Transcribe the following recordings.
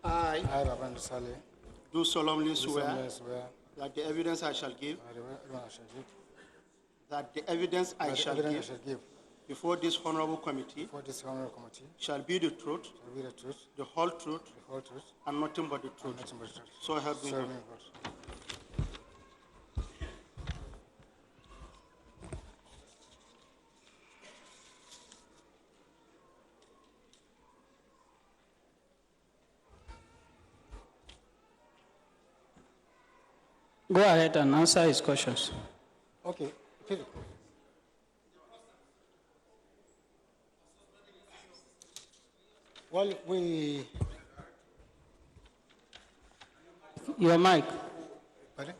I I, Rabban Saleh, do solemnly do swear solemnly swear that the evidence I shall give, that the evidence I shall give before this honorable committee for this honorable committee shall be the truth, shall be the truth, the whole truth, the whole truth, and nothing but the and truth. nothing but the truth. So help me So help God. me God. Go ahead and answer his questions. Okay. Well, Your mic. pardon?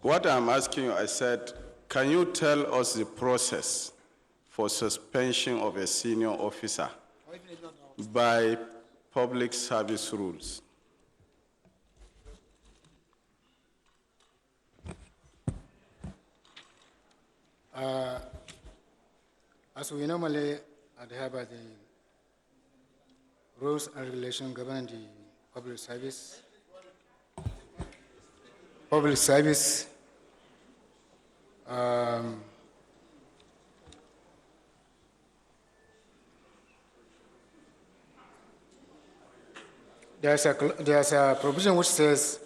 What I'm asking you, I said, can you tell us the process for suspension of a senior officer by public service rules? As we normally adhere by the rules and regulations governing the public service, there's a provision which says,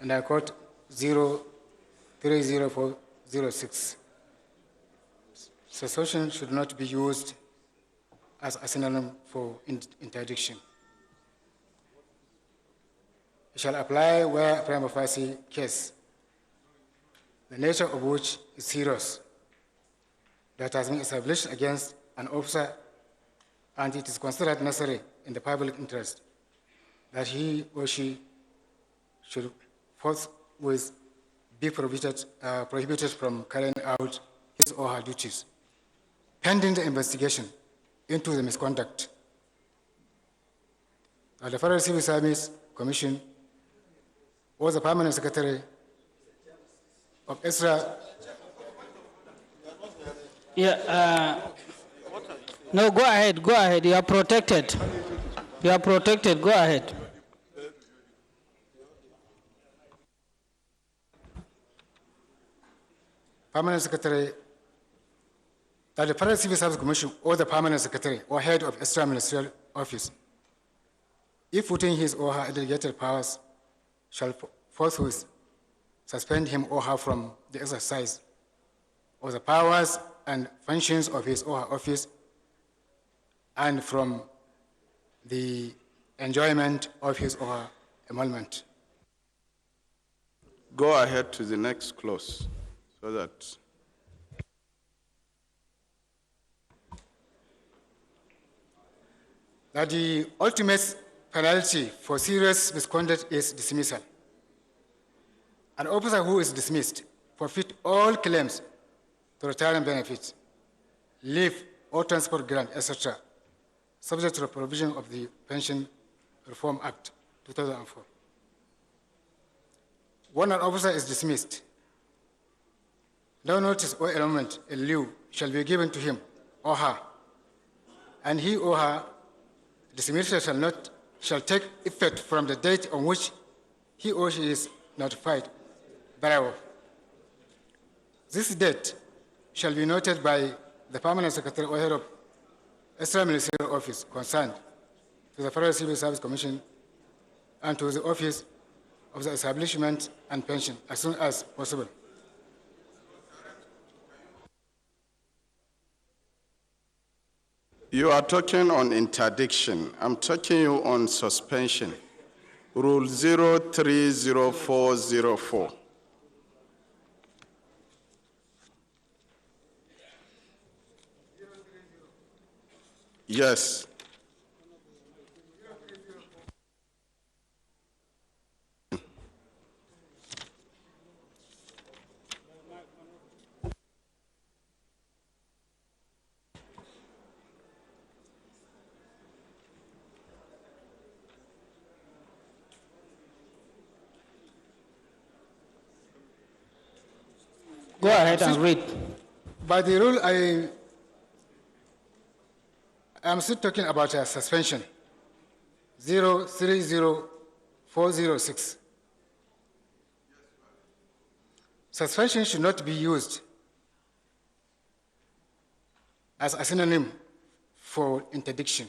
and I quote 030406, suspension should not be used as a synonym for interdiction. It shall apply where a prima facie case, the nature of which is serious, that has been established against an officer, and it is considered necessary in the public interest that he or she should forthwith be prohibited from carrying out his or her duties, pending the investigation into the misconduct. The Federal Civil Service Commission was the permanent secretary of Extra. Yeah. No, go ahead. Go ahead. You are protected. You are protected. Go ahead. Permanent secretary, that the Federal Civil Service Commission or the permanent secretary or head of extra ministerial office, if within his or her delegated powers, shall forthwith suspend him or her from the exercise of the powers and functions of his or her office and from the enjoyment of his or her emolument. Go ahead to the next clause so that. That the ultimate penalty for serious misconduct is dismissal. An officer who is dismissed forfeit all claims to retirement benefits, leave or transport grant, etc., subject to the provision of the Pension Reform Act 2004. When an officer is dismissed, no notice or element in lieu shall be given to him or her, and he or her dismissal shall take effect from the date on which he or she is notified thereof. This date shall be noted by the permanent secretary or head of extra ministerial office concerned to the Federal Civil Service Commission and to the office of the establishment and pension as soon as possible. You are talking on interdiction. I'm talking you on suspension. Rule 030404. Yes. Go ahead and read. By the rule I I'm still talking about a suspension. 030406. Suspension should not be used as a synonym for interdiction.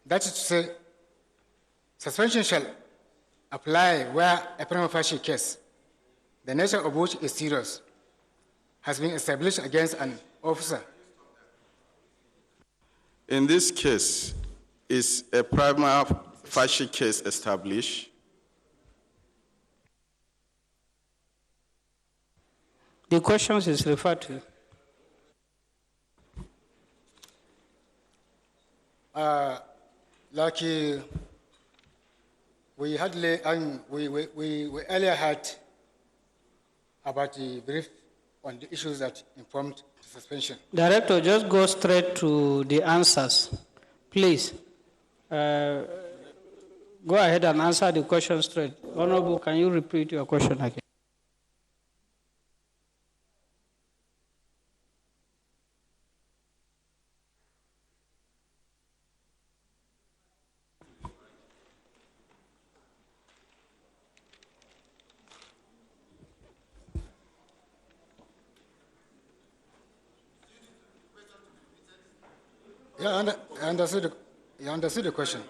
That is to say, suspension shall apply where a prima facie case, the nature of which is serious, has been established against an officer. In this case, is a prima facie case established? The questions is referred to. We earlier had about the brief on the issues that informed the suspension. Director, just go straight to the answers, please. Go ahead and answer the question straight. Honorable, can you repeat your question again? Yeah, I understood the question.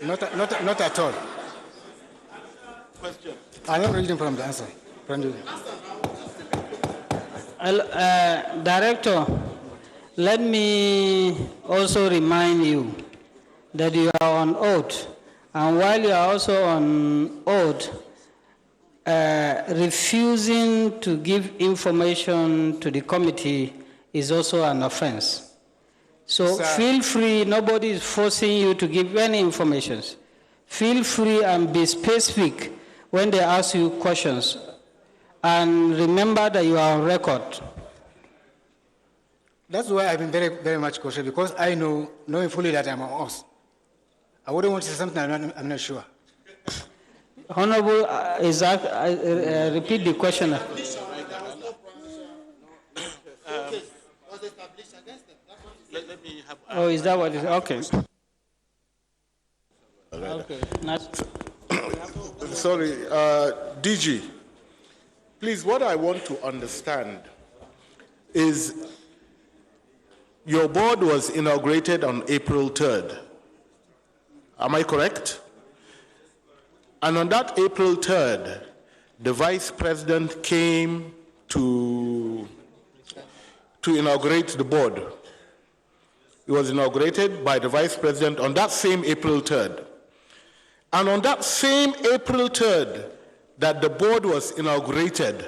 Not at all. Question. I'm not reading from the answer. Director, let me also remind you that you are on oath, and while you are also on oath, refusing to give information to the committee is also an offense. So Sir. feel free, nobody is forcing you to give any information. Feel free and be specific when they ask you questions. And remember that you are on record. That's why I've been very, very much cautious, because I know, knowing fully that I'm on oath. I wouldn't want to say something I'm not sure. Honorable, repeat the question. Let me have. Oh, is that what it is? Okay. Okay. Sorry, DG, please, what I want to understand is your board was inaugurated on April 3rd. Am I correct? And on that April 3rd, the Vice President came to inaugurate the board. It was inaugurated by the Vice President on that same April 3rd. And on that same April 3rd that the board was inaugurated,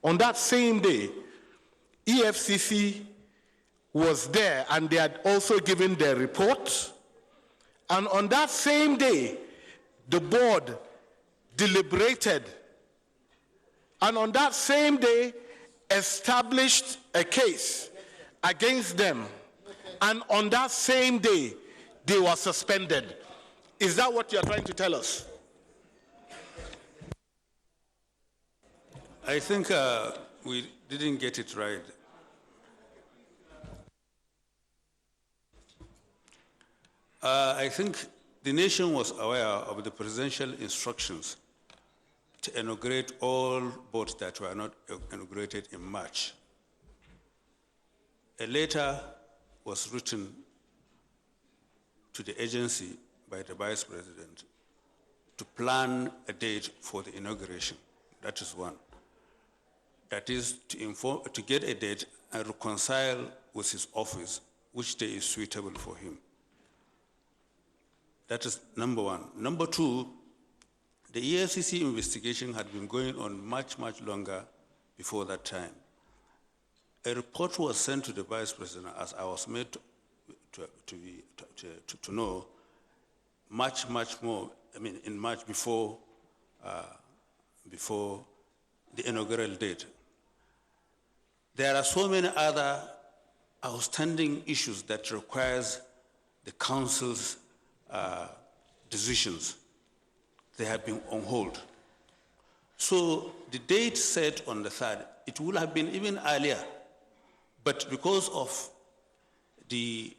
on that same day, EFCC was there and they had also given their report. And on that same day, the board deliberated. And on that same day, established a case against them. And on that same day, they were suspended. Is that what you're trying to tell us? I think we didn't get it right. I think the nation was aware of the presidential instructions to inaugurate all boards that were not inaugurated in March. A letter was written to the agency by the Vice President to plan a date for the inauguration. That is one. That is to get a date and reconcile with his office, which day is suitable for him. That is number one. Number two, the EFCC investigation had been going on much, much longer before that time. A report was sent to the Vice President, as I was made to know, much more, in March before the inaugural date. There are so many other outstanding issues that requires the Council's decisions. they have been on hold. So the date set on the 3rd, it would have been even earlier, but because of the,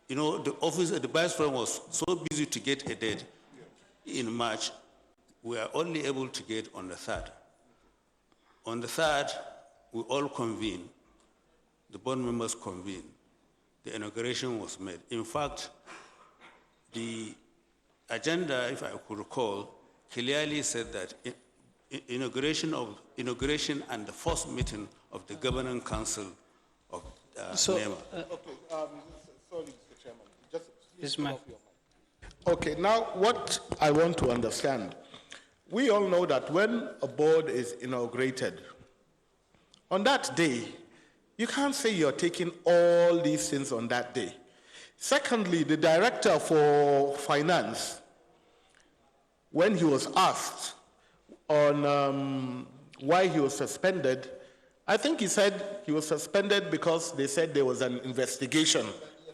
the office, the vice president was so busy to get a date in March, we are only able to get on the 3rd. On the 3rd, we all convened, the board members convened, the inauguration was made. In fact, the agenda, if I could recall, clearly said that inauguration and the first meeting of the governing council of NEMA. Sorry, Mr. Chairman. Just Yes, ma'am. Okay, now what I want to understand, we all know that when a board is inaugurated, on that day, you can't say you're taking all these things on that day. Secondly, the director for finance, when he was asked on why he was suspended, I think he said he was suspended because they said there was an investigation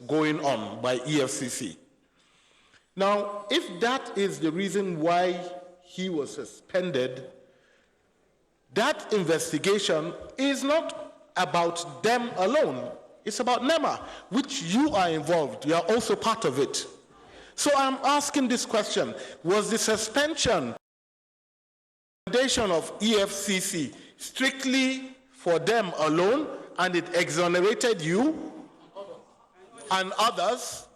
going on by EFCC. Now, if that is the reason why he was suspended, that investigation is not about them alone. It's about NEMA, which you are involved. You are also part of it. So I'm asking this question. Was the suspension of EFCC strictly for them alone and it exonerated you and others?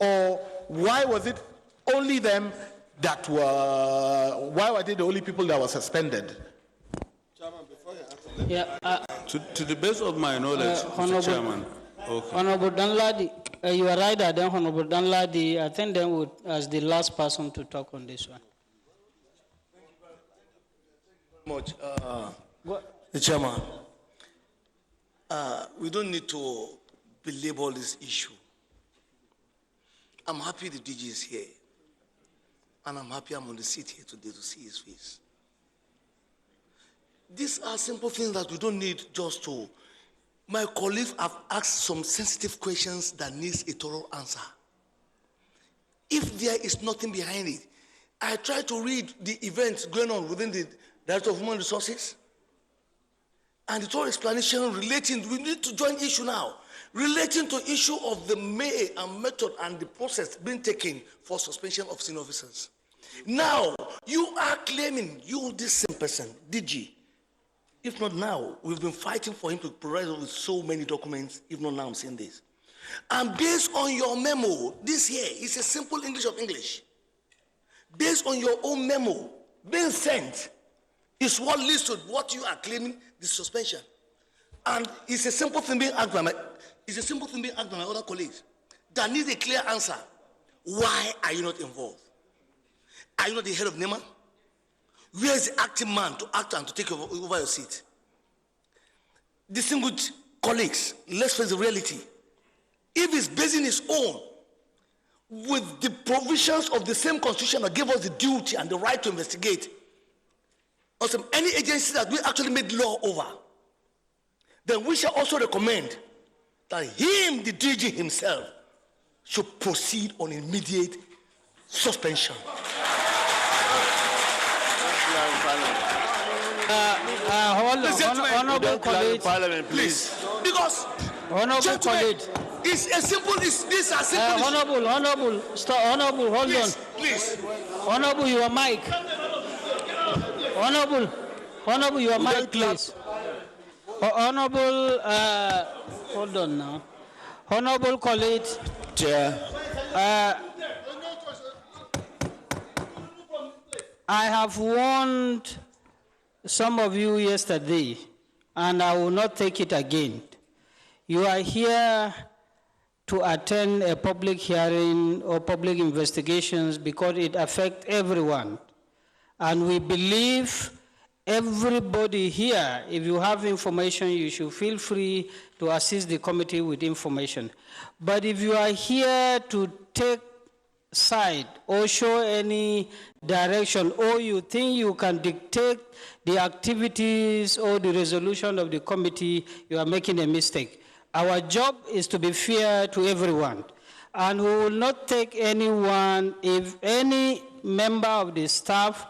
Or why was it only them that were, why were they the only people that were suspended? Yeah, To the best of my knowledge, Mr. Chairman. Okay. Honorable Danladi, you are right, then Honorable Danladi, I think then would as the last person to talk on this one. Much, the chairman. We don't need to belabor this issue. I'm happy the DG is here, and I'm happy I'm on the seat here today to see his face. These are simple things that we don't need just to. My colleagues have asked some sensitive questions that needs a thorough answer. If there is nothing behind it, I try to read the events going on within the Director of Human Resources, and the thorough explanation relating, we need to join issue now, relating to issue of the way and method and the process being taken for suspension of senior officers. Now, you are claiming you, this same person, DG. If not now, we've been fighting for him to provide us with so many documents. If not now, I'm saying this. And based on your memo, this here is a simple English of English. Based on your own memo being sent, is what leads to what you are claiming the suspension. And it's a simple thing being asked by my other colleagues that needs a clear answer. Why are you not involved? Are you not the head of NEMA? Where is the acting man to act and to take over your seat? Distinguished colleagues, let's face the reality. If he's basing his own with the provisions of the same constitution that gave us the duty and the right to investigate, or any agency that we actually made law over, then we shall also recommend that him, the DG himself, should proceed on immediate suspension. Honorable colleague, Parliament, please. Because, honorable colleague, it's a simple, these are simple. honorable, stop, honorable, hold Please, on. please. Honorable, your mic. Honorable, your mic, please. Honorable, hold on now. Honorable colleague. Chair. I have warned some of you yesterday, and I will not take it again. You are here to attend a public hearing or public investigations because it affects everyone. And we believe everybody here, if you have information, you should feel free to assist the committee with information. But if you are here to take side or show any direction, or you think you can dictate the activities or the resolution of the committee, you are making a mistake. Our job is to be fair to everyone. And we will not take anyone, if any member of the staff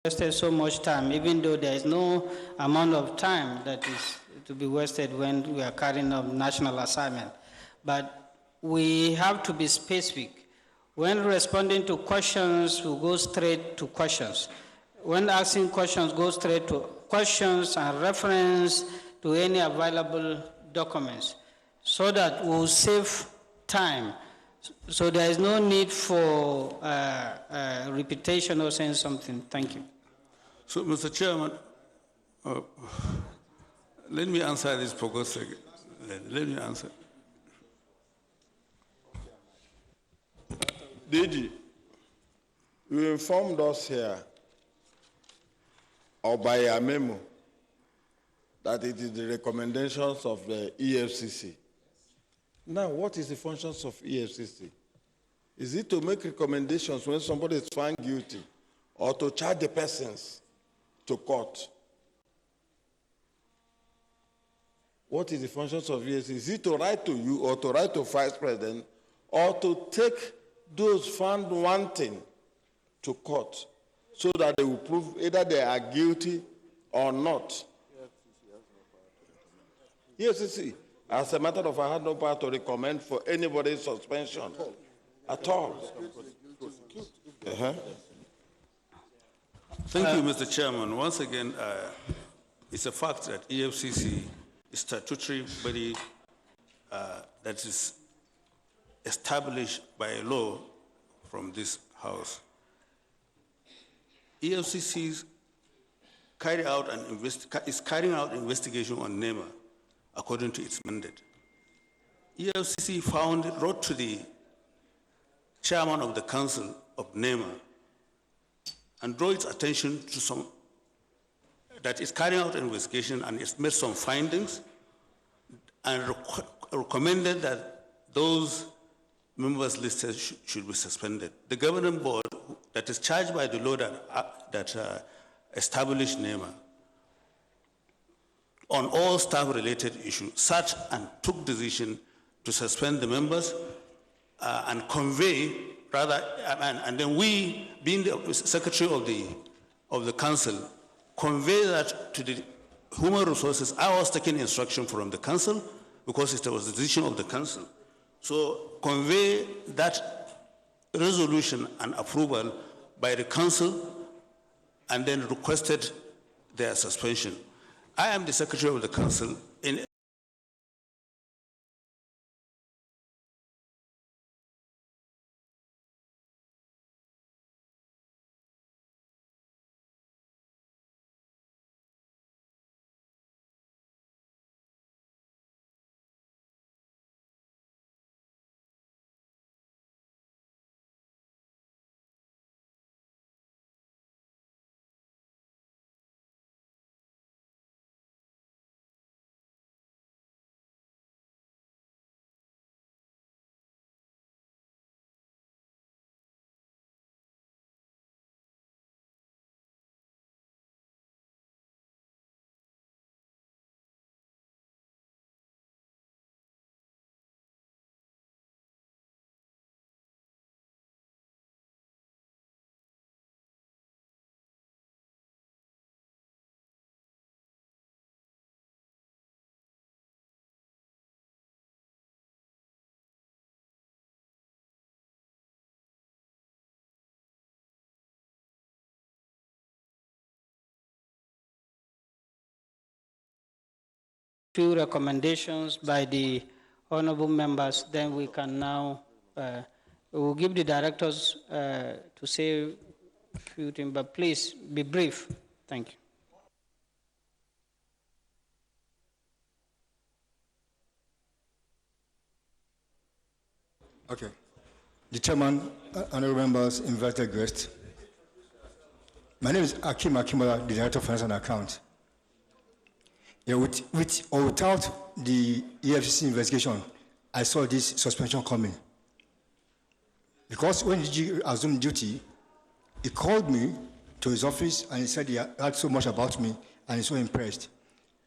wasted so much time, even though there is no amount of time that is to be wasted when we are carrying out national assignment. But we have to be specific. When responding to questions, we go straight to questions. When asking questions, go straight to questions and reference to any available documents so that we will save time. So there is no need for repetition or saying something. Thank you. So, Mr. Chairman, let me answer this for God's sake. Let me answer. DG, you informed us here, or by a memo, that it is the recommendations of the EFCC. Now, what is the functions of EFCC? Is it to make recommendations when somebody is found guilty, or to charge the persons to court? What is the functions of EFCC? Is it to write to you, or to write to Vice President, or to take those found wanting to court so that they will prove either they are guilty or not? EFCC, as a matter of fact, I had no power to recommend for anybody's suspension at all. Thank you, Mr. Chairman. Once again, it's a fact that EFCC is a statutory body that is established by law from this House. EFCC is carrying out investigation on NEMA according to its mandate. EFCC wrote to the chairman of the council of NEMA and draw its attention to some, that is carrying out an investigation and it's made some findings and recommended that those members listed should be suspended. The governing board that is charged by the law that established NEMA on all staff-related issues sat and took decision to suspend the members and convey, and then we, being the secretary of the council, convey that to the human resources. I was taking instruction from the council because it was the decision of the council. So convey that resolution and approval by the council and then requested their suspension. I am the secretary of the council. In few recommendations by the honorable members, then we can now We'll give the directors to say a few things, but please be brief. Thank you. Okay. The chairman, honorable members, invited guests. My name is Akim Akimola, the Director of Finance and Account. Yeah, with or without the EFCC investigation, I saw this suspension coming. Because when he assumed duty, he called me to his office and he said he heard so much about me and he's so impressed.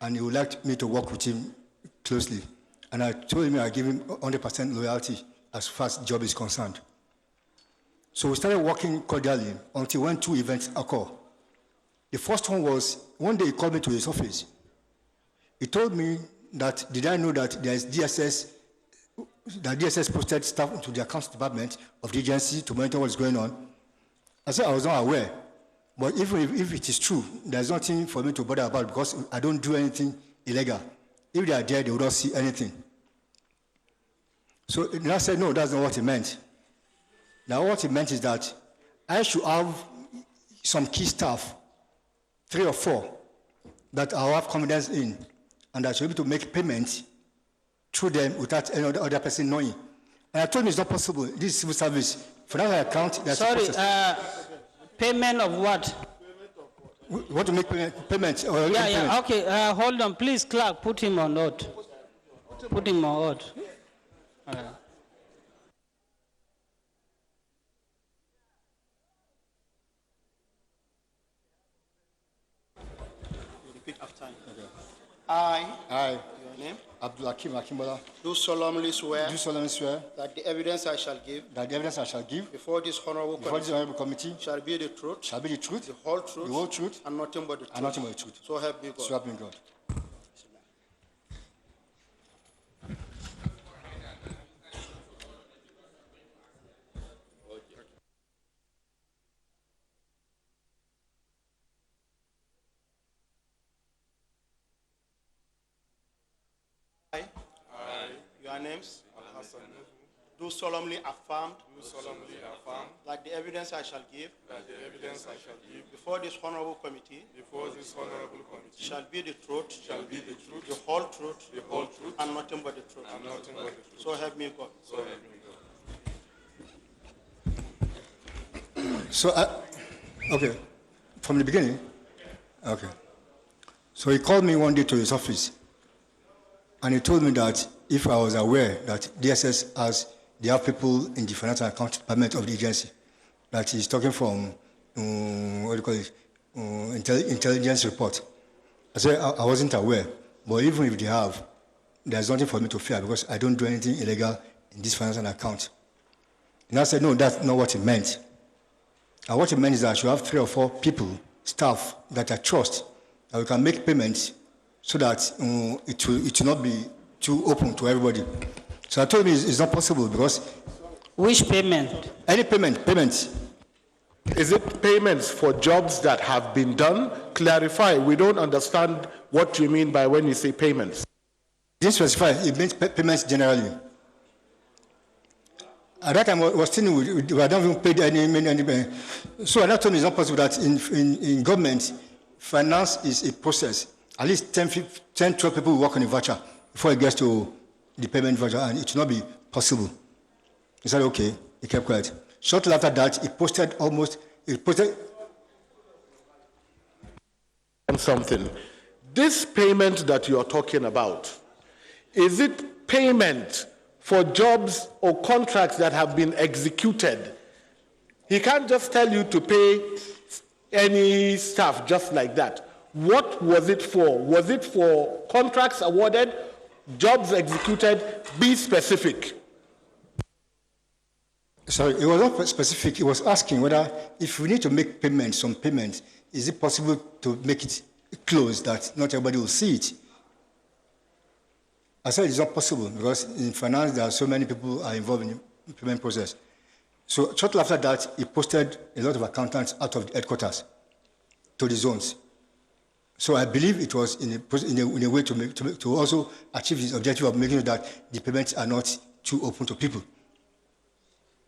And he would like me to work with him closely. And I told him I give him 100% loyalty as far as the job is concerned. So we started working cordially until when 2 events occurred. The first one was, one day he called me to his office. He told me that, did I know that there is DSS, that DSS posted staff into the accounts department of the agency to monitor what's going on? I said I was not aware. But even if it is true, there's nothing for me to bother about because I don't do anything illegal. If they are there, they will not see anything. So I said, no, that's not what he meant. Now what he meant is that I should have some key staff, 3 or 4, that I have confidence in, and I should be able to make payments through them without any other person knowing. And I told him it's not possible. This is civil service. For that account, there's Sorry, a process. Payment of what? We want to make payments. Yeah, okay, hold on. Please, clerk, put him on note. Put him on note. Repeat after me. I, Your name? Abdulakim Akimola, Do solemnly swear do solemnly swear that the evidence I shall give that the evidence I shall give before this honorable before this committee honorable committee shall be the truth, shall be the truth, the whole truth, the whole truth, and nothing but the truth. and nothing but the truth. So help me God. So help me God. I, your names, do solemnly affirm that the evidence I shall give before this honorable committee shall be the truth, the whole truth, and nothing but the truth. So help me God. So, okay, from the beginning, okay. So he called me one day to his office, and he told me that if I was aware that DSS has, they have people in the financial account department of the agency, that he's talking from, what do you call it, intelligence report. I said I wasn't aware, but even if they have, there's nothing for me to fear because I don't do anything illegal in this financial account. And I said, no, that's not what he meant. And what it meant is that I should have 3 or 4 people, staff that I trust, that we can make payments so that it will not be too open to everybody. So I told him it's not possible because... Which payment? Any payments. Is it payments for jobs that have been done? Clarify. We don't understand what you mean by when you say payments. Didn't specify. It means payments generally. At that time, I was still we had not even paid any. So at that time, it's not possible that in government, finance is a process. At least 10, 12 people work on a voucher before it gets to the payment voucher, and it will not be possible. He said, okay. He kept quiet. Shortly after that, he posted something. This payment that you are talking about, is it payment for jobs or contracts that have been executed? He can't just tell you to pay any staff just like that. What was it for? Was it for contracts awarded, jobs executed? Be specific. Sorry, it was not specific. It was asking whether if we need to make payments, some payments, is it possible to make it closed that not everybody will see it? I said it's not possible because in finance there are so many people are involved in the payment process. So shortly after that, he posted a lot of accountants out of the headquarters to the zones. So I believe it was in a way to also achieve his objective of making sure that the payments are not too open to people.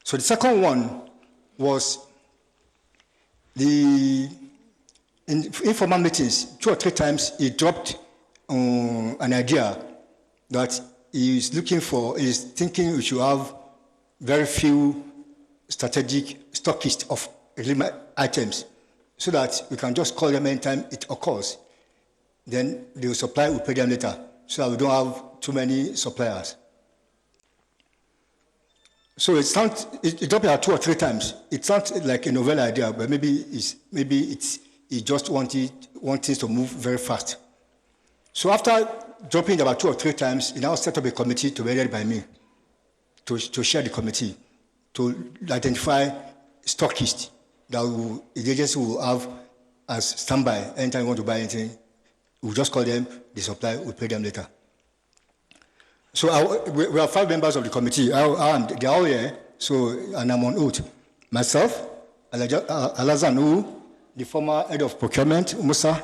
So the second one was in informal meetings, 2 or 3 times he dropped an idea that he's thinking we should have very few strategic stockists of items so that we can just call them anytime it occurs. Then the supplier will pay them later so that we don't have too many suppliers. So it dropped out 2 or 3 times. It sounds like a novel idea, but maybe he just wants things to move very fast. So after dropping about 2 or 3 times, he now set up a committee to be led by me to share the committee, to identify stockists that the agency will have as standby. Anytime you want to buy anything, we'll just call them, the supplier will pay them later. So we have 5 members of the committee. They're all here, and I'm on oath. Myself, Alazan U, the former head of procurement, Musa,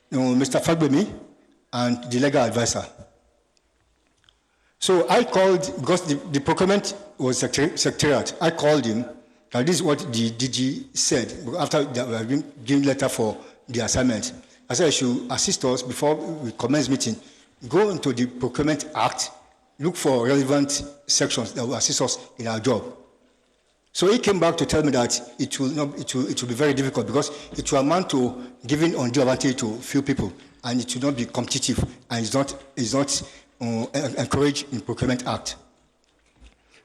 Mr. Fagbemi, and the legal advisor. So I called, because the procurement was secretariat, I called him, and this is what the DG said, after we have been given letter for the assignment. I said, I should assist us before we commence meeting. Go into the Procurement Act, look for relevant sections that will assist us in our job. So he came back to tell me that it will be very difficult because it will amount to giving undue advantage to few people, and it will not be competitive, and it's not encouraged in Procurement Act.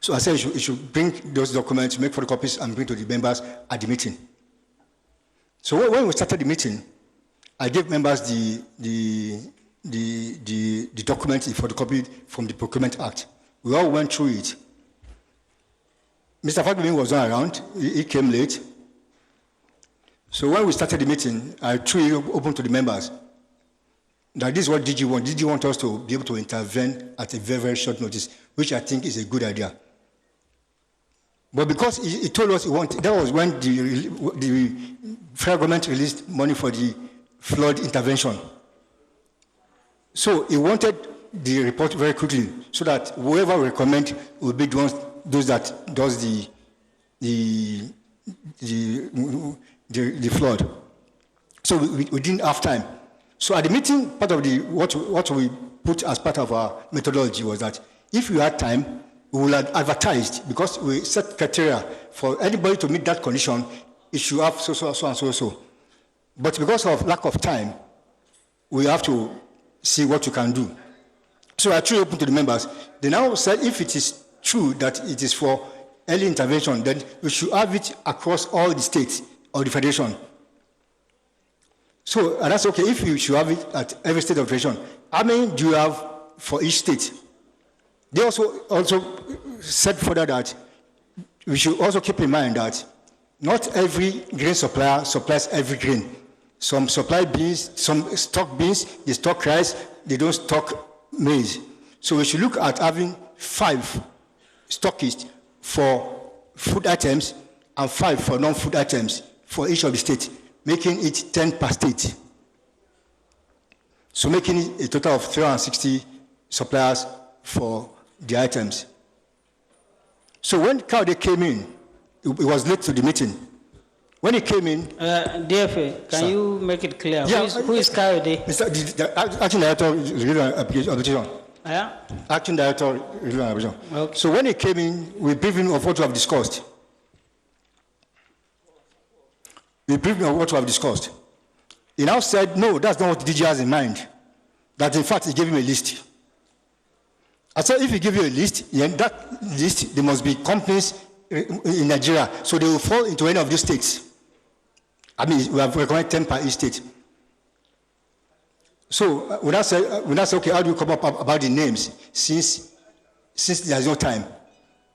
So I said you should bring those documents, make photocopies, and bring to the members at the meeting. So when we started the meeting, I gave members the document, the photocopy from the Procurement Act. We all went through it. Mr. Fagbemi was not around. He came late. So when we started the meeting, I threw it open to the members. That this is what DG wants. DG wants us to be able to intervene at a very, very short notice, which I think is a good idea. But because he told us he wanted, that was when the federal government released money for the flood intervention. So he wanted the report very quickly so that whoever we recommend will be those that does the flood. So we didn't have time. So at the meeting, part of what we put as part of our methodology was that if we had time, we would have advertised, because we set criteria for anybody to meet that condition, it should have so. But because of lack of time, we have to see what we can do. So I threw it open to the members. They now said if it is true that it is for early intervention, then we should have it across all the states or the federation. So, and that's okay, if you should have it at every state of federation, how many do you have for each state? They also said further that we should also keep in mind that not every grain supplier supplies every grain. Some supply beans, some stock beans, they stock rice, they don't stock maize. So we should look at having 5 stockists for food items and 5 for non-food items for each of the states, making it 10 per state. So making it a total of 360 suppliers for the items. So when Kaude came in, it was late to the meeting. When he came in... DFA, can you make it clear? Yeah, who is Kaude? The Acting Director Review and Application. Yeah? Acting Director Review and Application. Okay. So when he came in, we briefed him of what we have discussed. We briefed him of what we have discussed. He now said, no, that's not what the DG has in mind. That in fact, he gave him a list. I said, if he give you a list, then that list, there must be companies in Nigeria, so they will fall into any of these states. I mean, we have recommended 10 per each state. So when I say, okay, how do you come up about the names, since there's no time?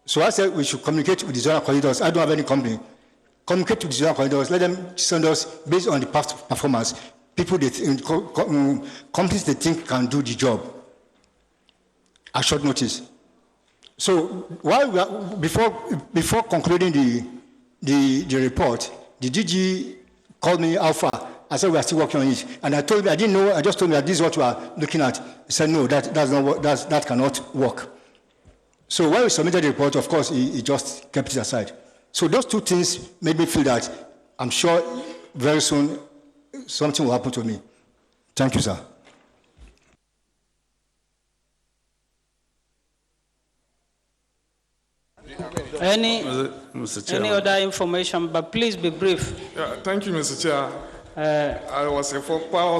So I said we should communicate with the zonal coordinators. I don't have any company. Communicate with the zonal coordinators. Let them send us, based on the past performance, people companies they think can do the job at short notice. So while we are, before concluding the report, the DG called me how far. I said we are still working on it, and I told him I didn't know. I just told him that this is what we are looking at. He said no, that cannot work. So when we submitted the report, of course, he just kept it aside. So those two things made me feel that I'm sure very soon something will happen to me. Thank you, sir. Mr. Chairman. Any other information, but please be brief. Yeah, thank you, Mr. Chair. I was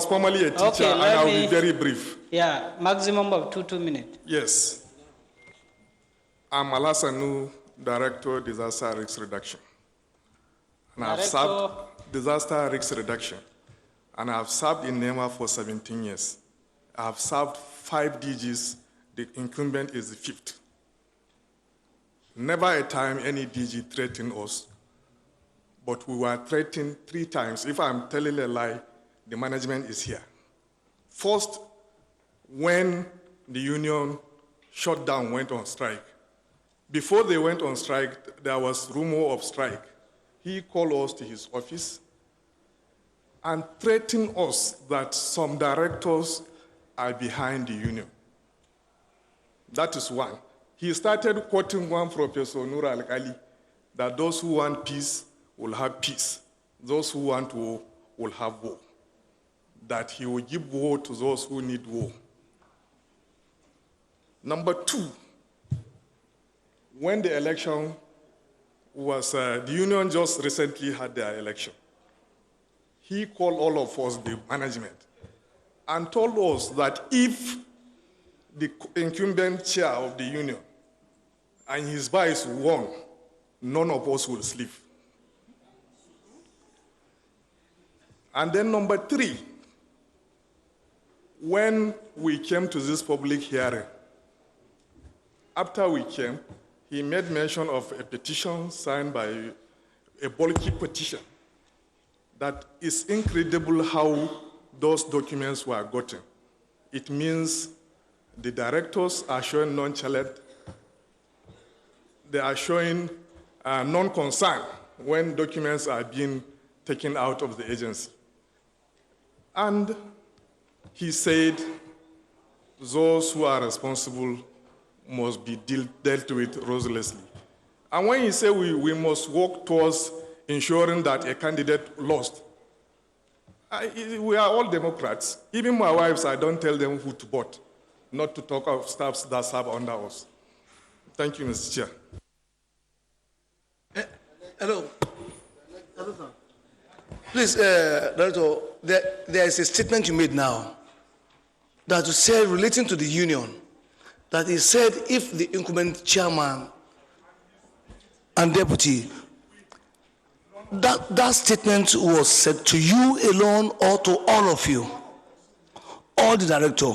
formerly a teacher, Okay, and I'll be very brief. Yeah, maximum of 2 minutes. Yes. I'm Alasanu, Director, Disaster Risk Reduction. And I've served Disaster Risk Reduction. And I've served in NEMA for 17 years. I've served 5 DGs. The incumbent is the 5th. Never a time any DG threatened us, but we were threatened 3 times. If I'm telling a lie, the management is here. First, when the union shut down, went on strike. Before they went on strike, there was rumor of strike. He called us to his office and threatened us that some directors are behind the union. That is one. He started quoting one Professor Nur Al-Ghali, that those who want peace will have peace. Those who want war will have war. That he will give war to those who need war. Number 2, when the election was, the union just recently had their election. He called all of us, the management, and told us that if the incumbent chair of the union and his vice won, none of us will sleep. And then number 3, when we came to this public hearing, after we came, he made mention of a petition signed by a bulky petition. That is incredible how those documents were gotten. It means the directors are showing nonchalant. They are showing non-concern when documents are being taken out of the agency. And he said those who are responsible must be dealt with ruthlessly. And when he said we must work towards ensuring that a candidate lost, we are all Democrats. Even my wives, I don't tell them who to vote, not to talk of staffs that serve under us. Thank you, Mr. Chair. Hello. Hello, sir. Please, Director, there is a statement you made now that you said relating to the union, that he said if the incumbent chairman and deputy, that statement was said to you alone or to all of you, all the director,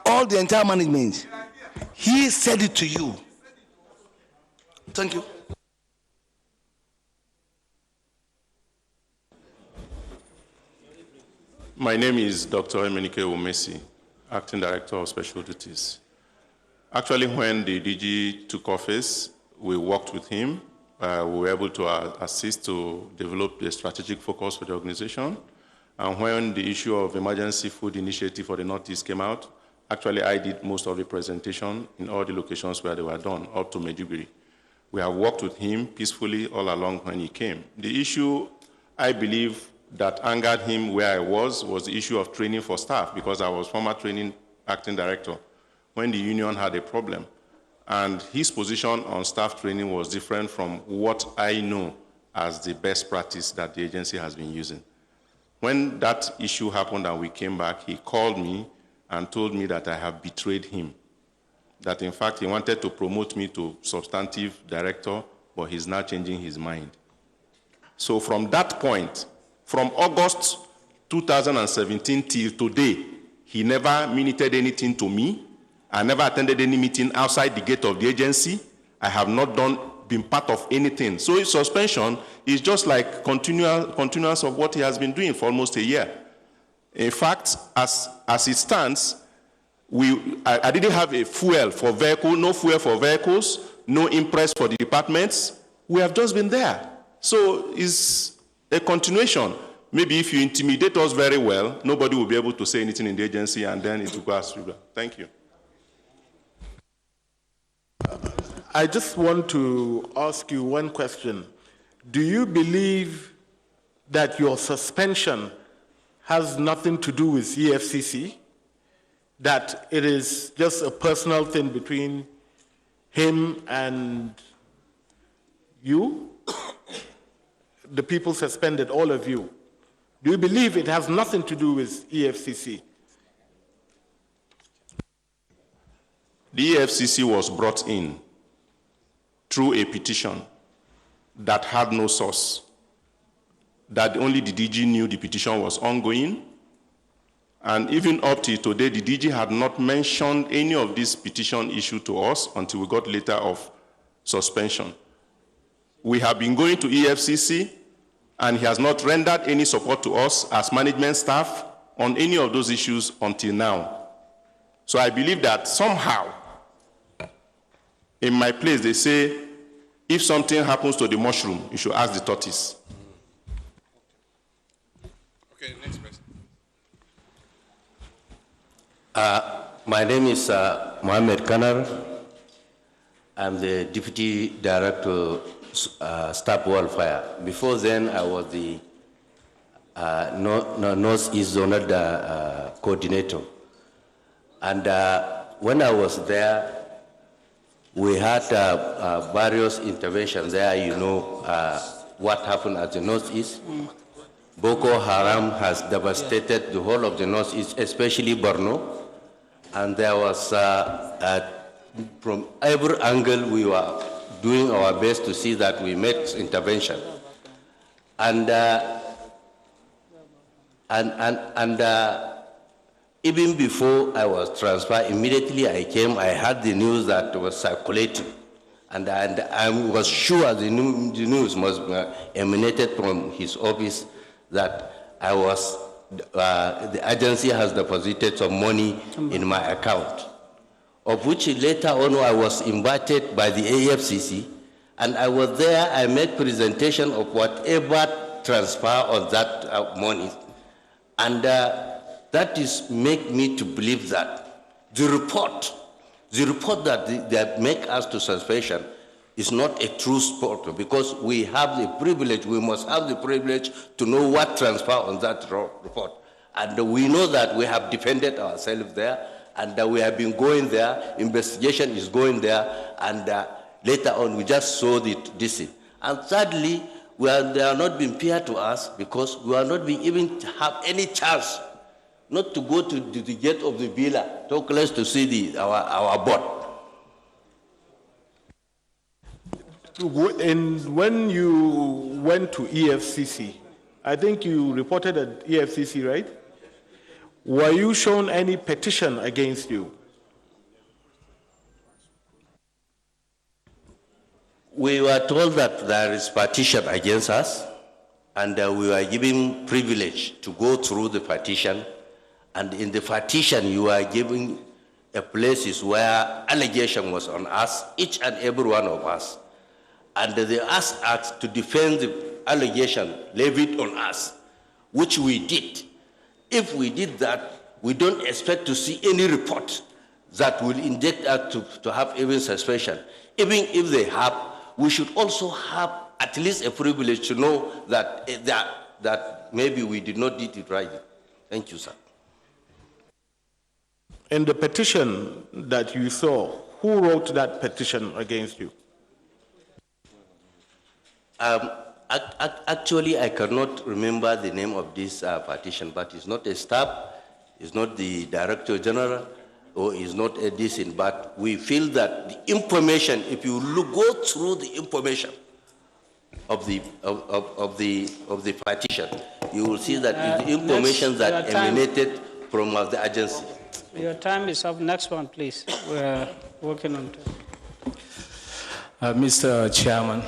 all the entire management. He said it to you. Thank you. My name is Dr. Emenike Omesi, Acting Director of Special Duties. Actually, when the DG took office, we worked with him. We were able to assist to develop the strategic focus for the organization. And when the issue of emergency food initiative for the Northeast came out, actually I did most of the presentation in all the locations where they were done, up to Medjugorje. We have worked with him peacefully all along when he came. The issue, I believe, that angered him where I was the issue of training for staff, because I was former training acting director when the union had a problem. And his position on staff training was different from what I know as the best practice that the agency has been using. When that issue happened and we came back, he called me and told me that I have betrayed him. That in fact, he wanted to promote me to substantive director, but he's now changing his mind. So from that point, from August 2017 till today, he never minuted anything to me. I never attended any meeting outside the gate of the agency. I have not been part of anything. So his suspension is just like continuance of what he has been doing for almost a year. In fact, as it stands, I didn't have a fuel for vehicle, no fuel for vehicles, no impress for the departments. We have just been there. So it's a continuation. Maybe if you intimidate us very well, nobody will be able to say anything in the agency, and then it will go as usual. Thank you. I just want to ask you one question. Do you believe that your suspension has nothing to do with EFCC? That it is just a personal thing between him and you? The people suspended, all of you. Do you believe it has nothing to do with EFCC? The EFCC was brought in through a petition that had no source, that only the DG knew the petition was ongoing, and even up till today, the DG had not mentioned any of this petition issue to us until we got letter of suspension. We have been going to EFCC, and he has not rendered any support to us as management staff on any of those issues until now. So I believe that somehow, in my place, they say, if something happens to the mushroom, you should ask the tortoise. Okay, next person. My name is Mohammed Kanar. I'm the Deputy Director, Staff Welfare. Before then, I was the Northeast Zonal Coordinator. And when I was there, we had various interventions there. You know what happened at the Northeast. Boko Haram has devastated the whole of the Northeast, especially Borno. And there was, from every angle, we were doing our best to see that we made intervention. And even before I was transferred, immediately I came, I had the news that was circulating. And I was sure the news must emanated from his office that I was, the agency has deposited some money in my account, of which later on I was invited by the AFCC, and I was there, I made presentation of whatever transfer of that money. And that is make me to believe that the report that they make us to suspension is not a true sport, because we have the privilege, we must have the privilege to know what transfer on that report. And we know that we have defended ourselves there, and we have been going there, investigation is going there, and later on we just saw this thing. And thirdly, they are not being fair to us, because we are not being even have any chance not to go to the gate of the villa, so close to see our boat. When you went to EFCC, I think you reported at EFCC, right? Were you shown any petition against you? We were told that there is petition against us, and we were given privilege to go through the petition. And in the petition, you are given places where allegation was on us, each and every one of us. And they asked us to defend the allegation levied on us, which we did. If we did that, we don't expect to see any report that will inject us to have even suspicion. Even if they have, we should also have at least a privilege to know that, that maybe we did not do it right. Thank you, sir. In the petition that you saw, who wrote that petition against you? Actually, I cannot remember the name of this petition, but it's not a staff, it's not the Director General, or it's not a decent, but we feel that the information, if you go through the information of the petition, you will see that the information that emanated from the agency. Your time is up. Next one, please. We're working on it. Mr. Chairman,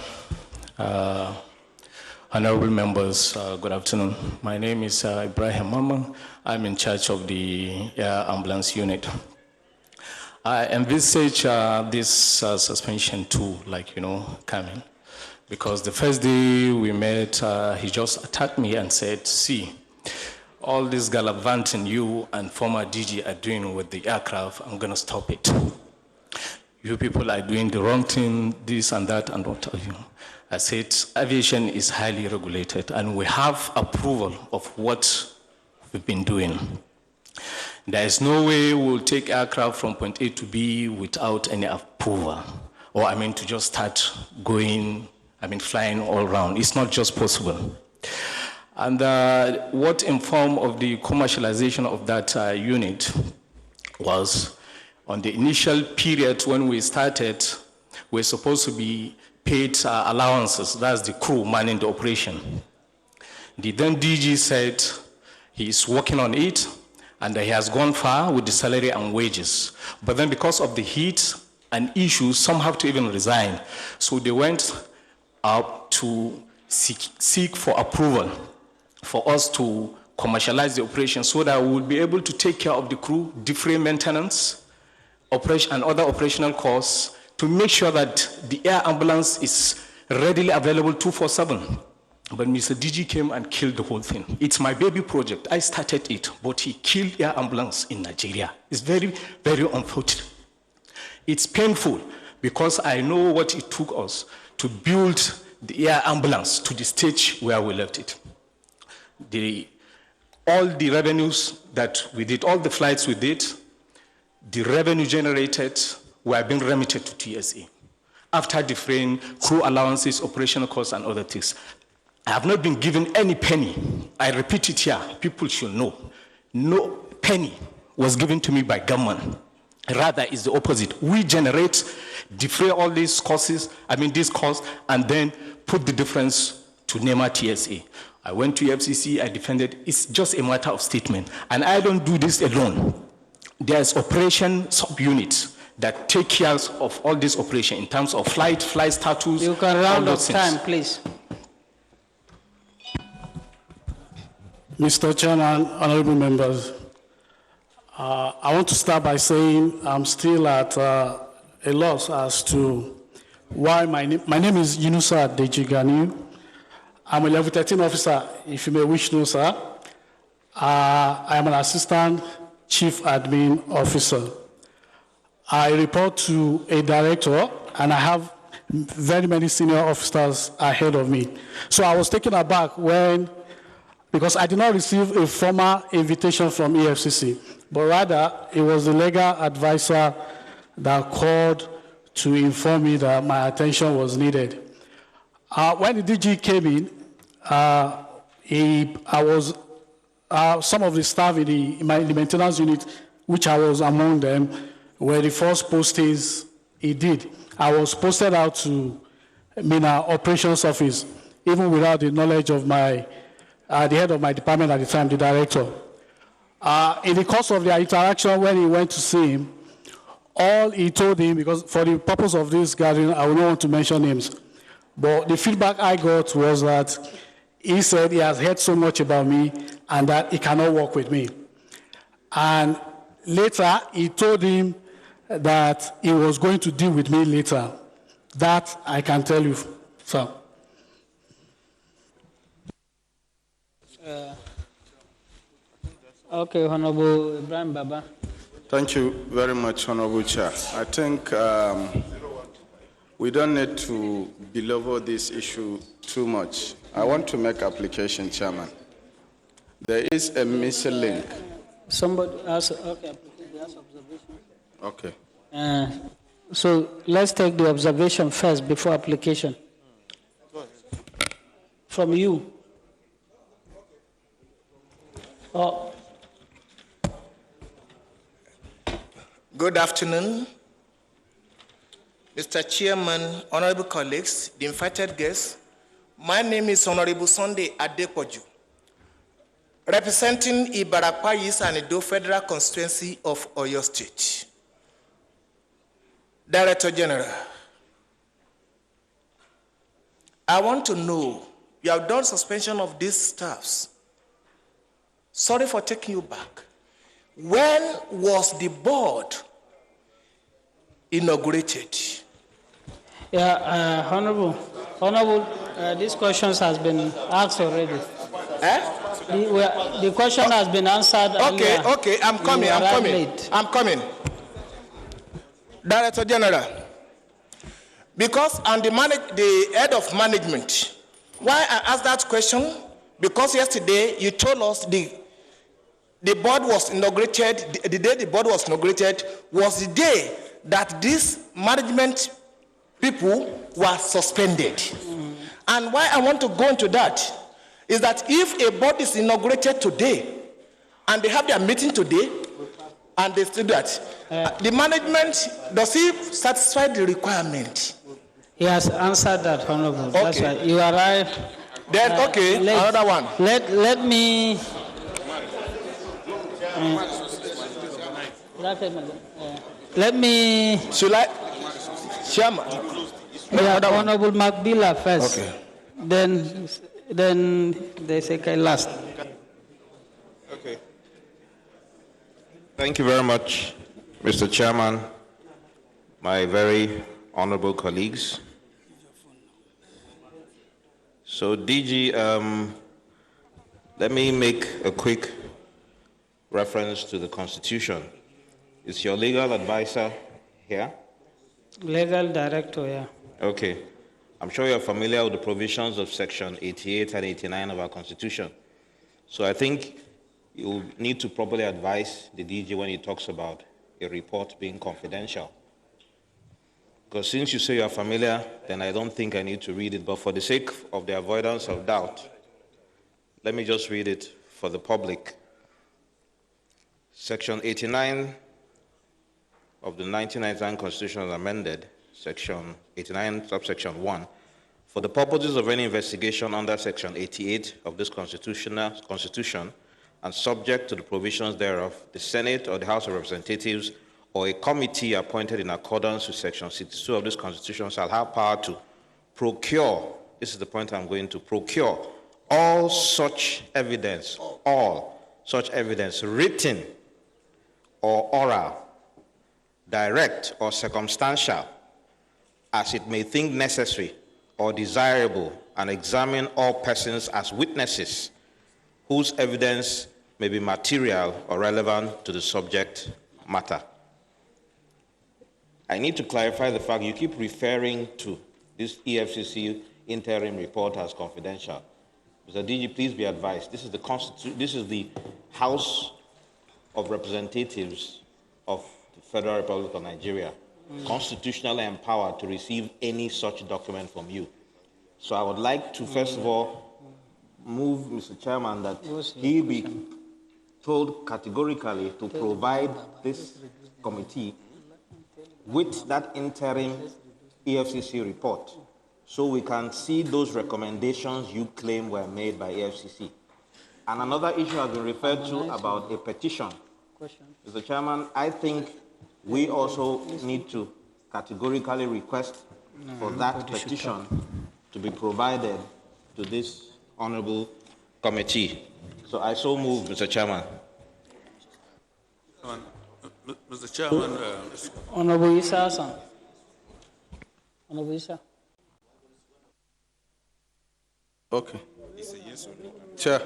honorable members, good afternoon. My name is Ibrahim Mama. I'm in charge of the Air Ambulance Unit. I envisage this suspension too, coming. Because the first day we met, he just attacked me and said, see, all this gallivanting you and former DG are doing with the aircraft, I'm gonna stop it. you people are doing the wrong thing, this and that, and what have you. I said, aviation is highly regulated, and we have approval of what we've been doing. There is no way we'll take aircraft from point A to B without any approval, or to just start going, flying all around. It's not just possible. And what informed of the commercialization of that unit was on the initial period when we started, we're supposed to be paid allowances. That's the crew manning the operation. The then DG said he's working on it and he has gone far with the salary and wages. But then because of the heat and issues, some have to even resign. So they went up to seek for approval for us to commercialize the operation so that we will be able to take care of the crew, defray maintenance, operation, and other operational costs to make sure that the air ambulance is readily available 24/7. But Mr. DG came and killed the whole thing. It's my baby project. I started it, but he killed air ambulance in Nigeria. It's very, very unfortunate. It's painful because I know what it took us to build the air ambulance to the stage where we left it. All the revenues that we did, all the flights we did, the revenue generated were being remitted to TSA after defraying crew allowances, operational costs, and other things. I have not been given any penny. I repeat it here, people should know. No penny was given to me by government. Rather, it's the opposite. We generate, defray all these costs, these costs, and then put the difference to NEMA TSA. I went to FCC, I defended. It's just a matter of statement. And I don't do this alone. There's operation subunits that take care of all this operation in terms of flight status. You can round up time, please. Mr. Chairman, honorable members, I want to start by saying I'm still at a loss as to why my name is Yunusa Dejigani. I'm a level 13 officer, if you may wish to know, sir. I am an assistant chief admin officer. I report to a director, and I have very many senior officers ahead of me. So I was taken aback because I did not receive a formal invitation from EFCC, but rather it was the legal advisor that called to inform me that my attention was needed. When the DG came in, some of the staff in the maintenance unit, which I was among them, were the first postings he did. I was posted out to MENA operations office, even without the knowledge of the head of my department at the time, the director. In the course of their interaction, when he went to see him, all he told him, because for the purpose of this gathering, I will not want to mention names, but the feedback I got was that he said he has heard so much about me and that he cannot work with me. And later, he told him that he was going to deal with me later. That I can tell you, sir. Okay, Honorable Ibrahim Baba. Thank you very much, Honorable Chair. I think we don't need to belabor this issue too much. I want to make application, Chairman. There is a missing link. Somebody has, okay, observation. Okay. So let's take the observation first before application. From you. Oh. Good afternoon, Mr. Chairman, honorable colleagues, the invited guests. My name is Honorable Sunday Adepoju, representing Ibarapa East and Edo Federal Constituency of Oyo State. Director General, I want to know, you have done suspension of these staffs. Sorry for taking you back. When was the board inaugurated? Yeah, Honorable, these questions has been asked already. The question has been answered. Okay, I'm coming. Director General, because I'm the head of management, why I asked that question, because yesterday you told us the board was inaugurated, the day the board was inaugurated was the day that these management people were suspended. And why I want to go into that is that if a board is inaugurated today and they have their meeting today and they still that, the management, does he satisfy the requirement? He has answered that, Honorable. Okay. That's right. You are right. Then, okay, another one. Let me... let me... Should I? Chairman. Yeah, Honorable Macbilla first. Okay. Then they say last. Okay. Thank you very much, Mr. Chairman, my very honorable colleagues. So, DG, let me make a quick reference to the Constitution. Is your legal advisor here? Legal director, yeah. Okay. I'm sure you're familiar with the provisions of Section 88 and 89 of our Constitution. So I think you need to properly advise the DG when he talks about a report being confidential. Because since you say you're familiar, then I don't think I need to read it. But for the sake of the avoidance of doubt, let me just read it for the public. Section 89 of the 1999 Constitution as amended, Section 89, subsection 1, for the purposes of any investigation under Section 88 of this Constitution, and subject to the provisions thereof, the Senate or the House of Representatives or a committee appointed in accordance with Section 62 of this Constitution shall have power to procure, this is the point I'm going to, procure all such evidence, written or oral, direct or circumstantial, as it may think necessary or desirable, and examine all persons as witnesses whose evidence may be material or relevant to the subject matter. I need to clarify the fact you keep referring to this EFCC interim report as confidential. Mr. DG, please be advised. This is the House of Representatives of the Federal Republic of Nigeria, constitutionally empowered to receive any such document from you. So I would like to, first of all, move, Mr. Chairman, that he be told categorically to provide this committee with that interim EFCC report so we can see those recommendations you claim were made by EFCC. And another issue has been referred to about a petition. Mr. Chairman, I think we also need to categorically request for that petition to be provided to this honorable committee. So I so move, Mr. Chairman. Mr. Chairman, Honorable Isa Hassan. Honorable Isa. Okay. Chair,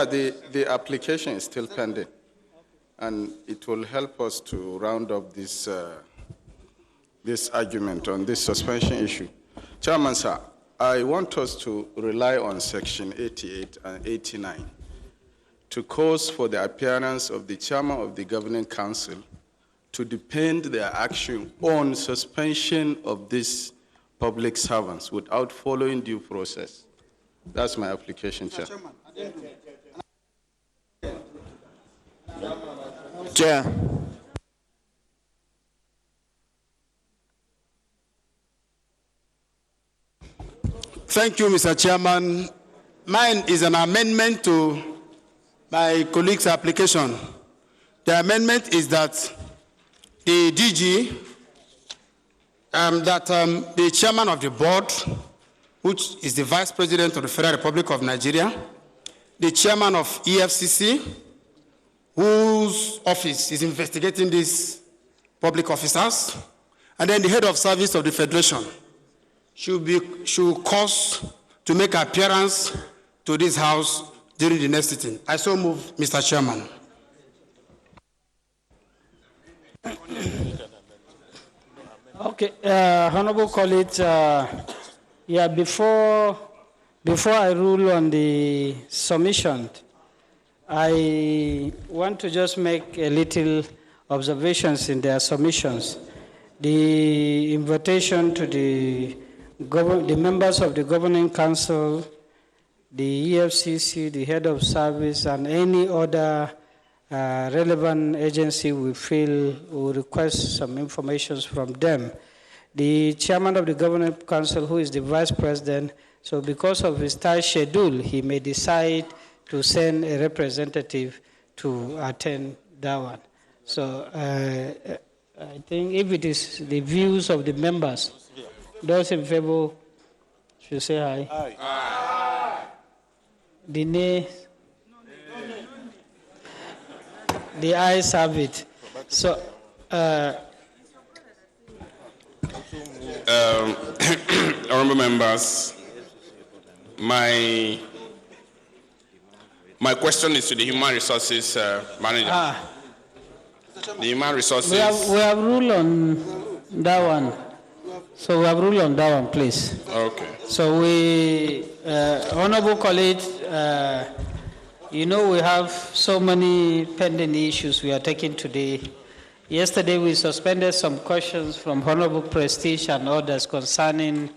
the application is still pending, and it will help us to round up this argument on this suspension issue. Chairman, sir, I want us to rely on Section 88 and 89 to cause for the appearance of the chairman of the Governing Council to depend their action on suspension of these public servants without following due process. That's my application, Chair. Chair. Thank you, Mr. Chairman. Mine is an amendment to my colleague's application. The amendment is that the DG, the chairman of the board, which is the Vice President of the Federal Republic of Nigeria, the chairman of EFCC, whose office is investigating these public officers, and then the head of service of the Federation should cause to make appearance to this House during the next sitting. I so move, Mr. Chairman. Okay, honorable colleagues, yeah, before I rule on the submission, I want to just make a little observations in their submissions. The invitation to the members of the governing council, the EFCC, the head of service, and any other relevant agency we feel will request some information from them. The chairman of the governing council, who is the vice president, so because of his tight schedule, he may decide to send a representative to attend that one. So I think if it is the views of the members, those in favor should say aye. Aye. The nay, the ayes have it. So, honorable members, my question is to the human resources manager. The human resources. we have ruled on that one. So we have ruled on that one, please. Okay. So we, honorable colleagues, you know we have so many pending issues we are taking today. Yesterday we suspended some questions from Honorable Prestige and others concerning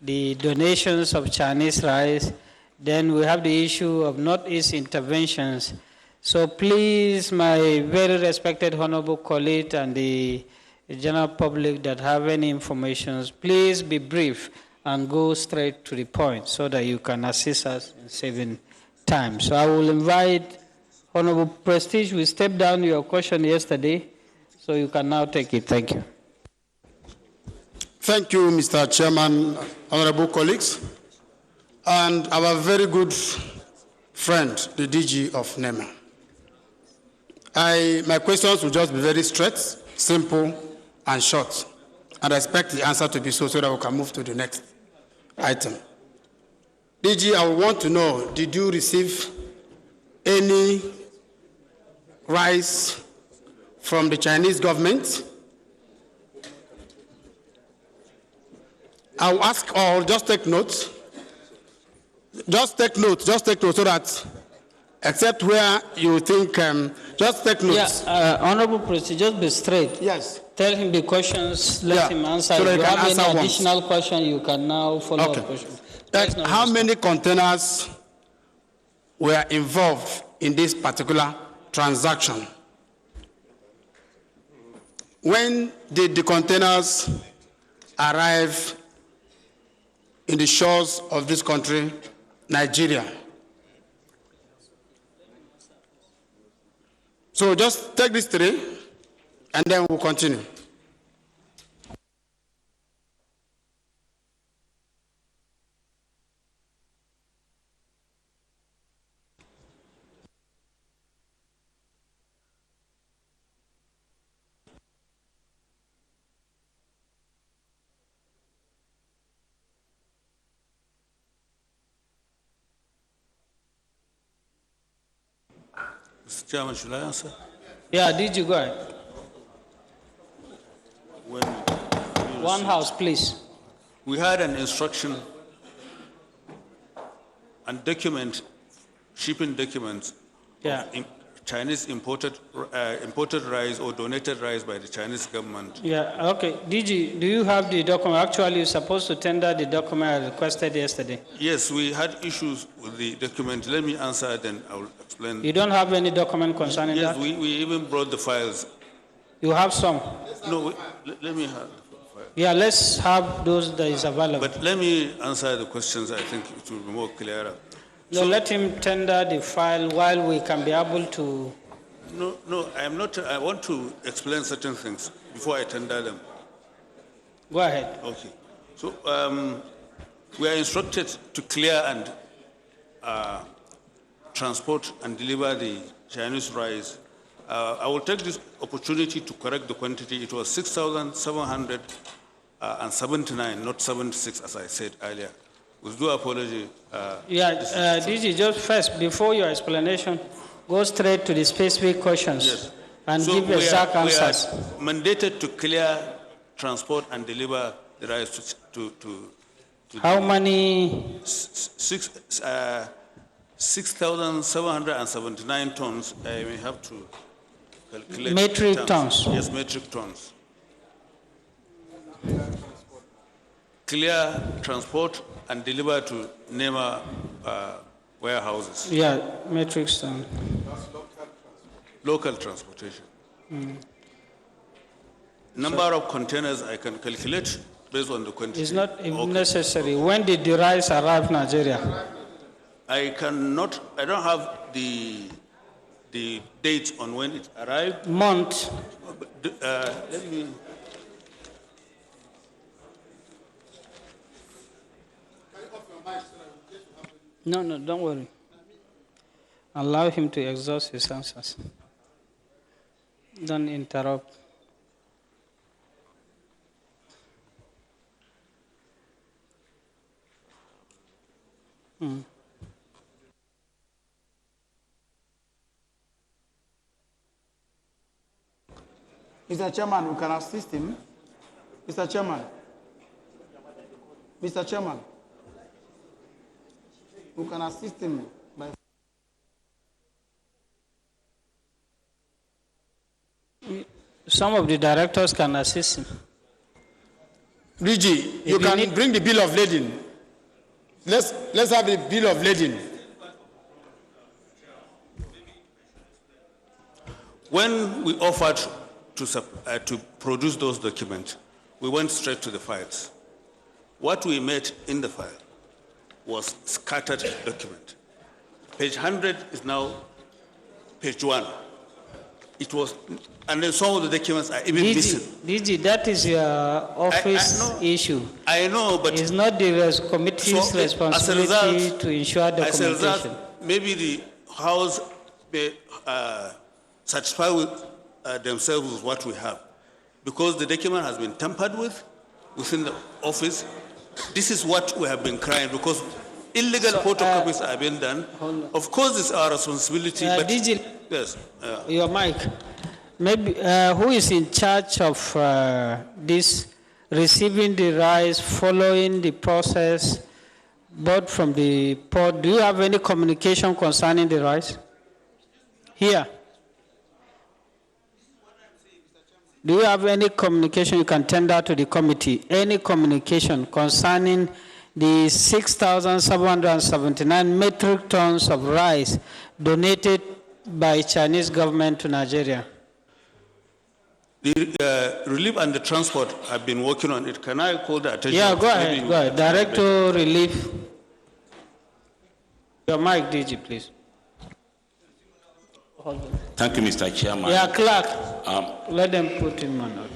the donations of Chinese rice. Then we have the issue of Northeast interventions. So please, my very respected honorable colleague and the general public that have any information, please be brief and go straight to the point so that you can assist us in saving time. So I will invite Honorable Prestige. We stepped down your question yesterday, so you can now take it. Thank you. Thank you, Mr. Chairman, honorable colleagues, and our very good friend, the DG of NEMA. My questions will just be very straight, simple, and short, and I expect the answer to be so that we can move to the next item. DG, I want to know, did you receive any rice from the Chinese government? I'll ask all, just take notes. Just take notes so that, except where you think, just take notes. Yeah, Honorable President, just be straight. Yes. Tell him the questions, let him answer. So if you can have answer any once. additional question, you can now follow up questions. How many containers were involved in this particular transaction? When did the containers arrive in the shores of this country, Nigeria? So just take these three, and then we'll continue. Mr. Chairman, should I answer? Yeah, did you go ahead? One house, please. We had an instruction and document, shipping documents Yeah. of Chinese imported rice or donated rice by the Chinese government. Yeah, okay. DG, do you have the document? Actually, you're supposed to tender the document I requested yesterday. Yes, we had issues with the document. Let me answer, then I will explain. You don't have any document concerning Yes, that? we even brought the files. You have some? No, let me have the file. Yeah, let's have those that is available. But let me answer the questions. I think it will be more clearer. No, let him tender the file while we can be able to. No, I am not. I want to explain certain things before I tender them. Go ahead. Okay. So we are instructed to clear and transport and deliver the Chinese rice. I will take this opportunity to correct the quantity. It was 6,779, not 76, as I said earlier. With due apology. DG, just first, before your explanation, go straight to the specific questions. Yes. And So give exact answers. We are mandated to clear transport and deliver the rice to How many 6,779 tons. I may have to calculate. Metric tons. Yes, metric tons. Clear, transport, and deliver to NEMA warehouses. Yeah, metric tons. Local transportation. Number of containers I can calculate based on the quantity. It's not necessary. When did the rice arrive in Nigeria? I don't have the date on when it arrived. Month. Let me. No, don't worry. Allow him to exhaust his answers. Don't interrupt. Mr. Chairman, we can assist him. Mr. Chairman. Mr. Chairman. We can assist him by... Some of the directors can assist him. DG, you can bring the bill of lading. Let's have the bill of lading. When we offered to produce those documents, we went straight to the files. What we made in the file was scattered document. Page 100 is now page 1. It was, and then some of the documents are even missing. DG, that is your office issue. I know, but it's not the committee's responsibility to ensure documentation. As a result, maybe the House may satisfy with themselves with what we have, because the document has been tampered with within the office. This is what we have been crying, because illegal photocopies are being done. Of course, it's our responsibility. But DG, yes, your mic. Maybe who is in charge of this receiving the rice, following the process, both from the port? Do you have any communication concerning the rice? Here. Do you have any communication you can tender to the committee? Any communication concerning the 6,779 metric tons of rice donated by Chinese government to Nigeria? The relief and the transport have been working on it. Can I call the attention? Yeah, go ahead. Director Relief. Your mic, DG, please. Thank you, Mr. Chairman. Yeah, clerk. Let them put him on note.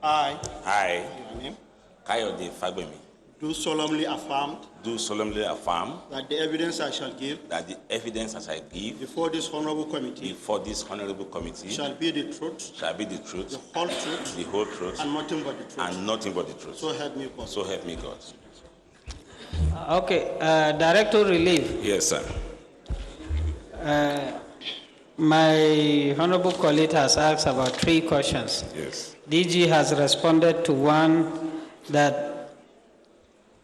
I. Your name? Kayode Fagbemi. Do solemnly affirm. Do solemnly affirm. That the evidence I shall give. That the evidence as I give. Before this honorable committee. Before this honorable committee. Shall be the truth. Shall be the truth. The whole truth. The whole truth. And nothing but the truth. And nothing but the truth. So help me God. So help me God. Okay, Director Relief. Yes, sir. My honorable colleague has asked about 3 questions. Yes. DG has responded to one, that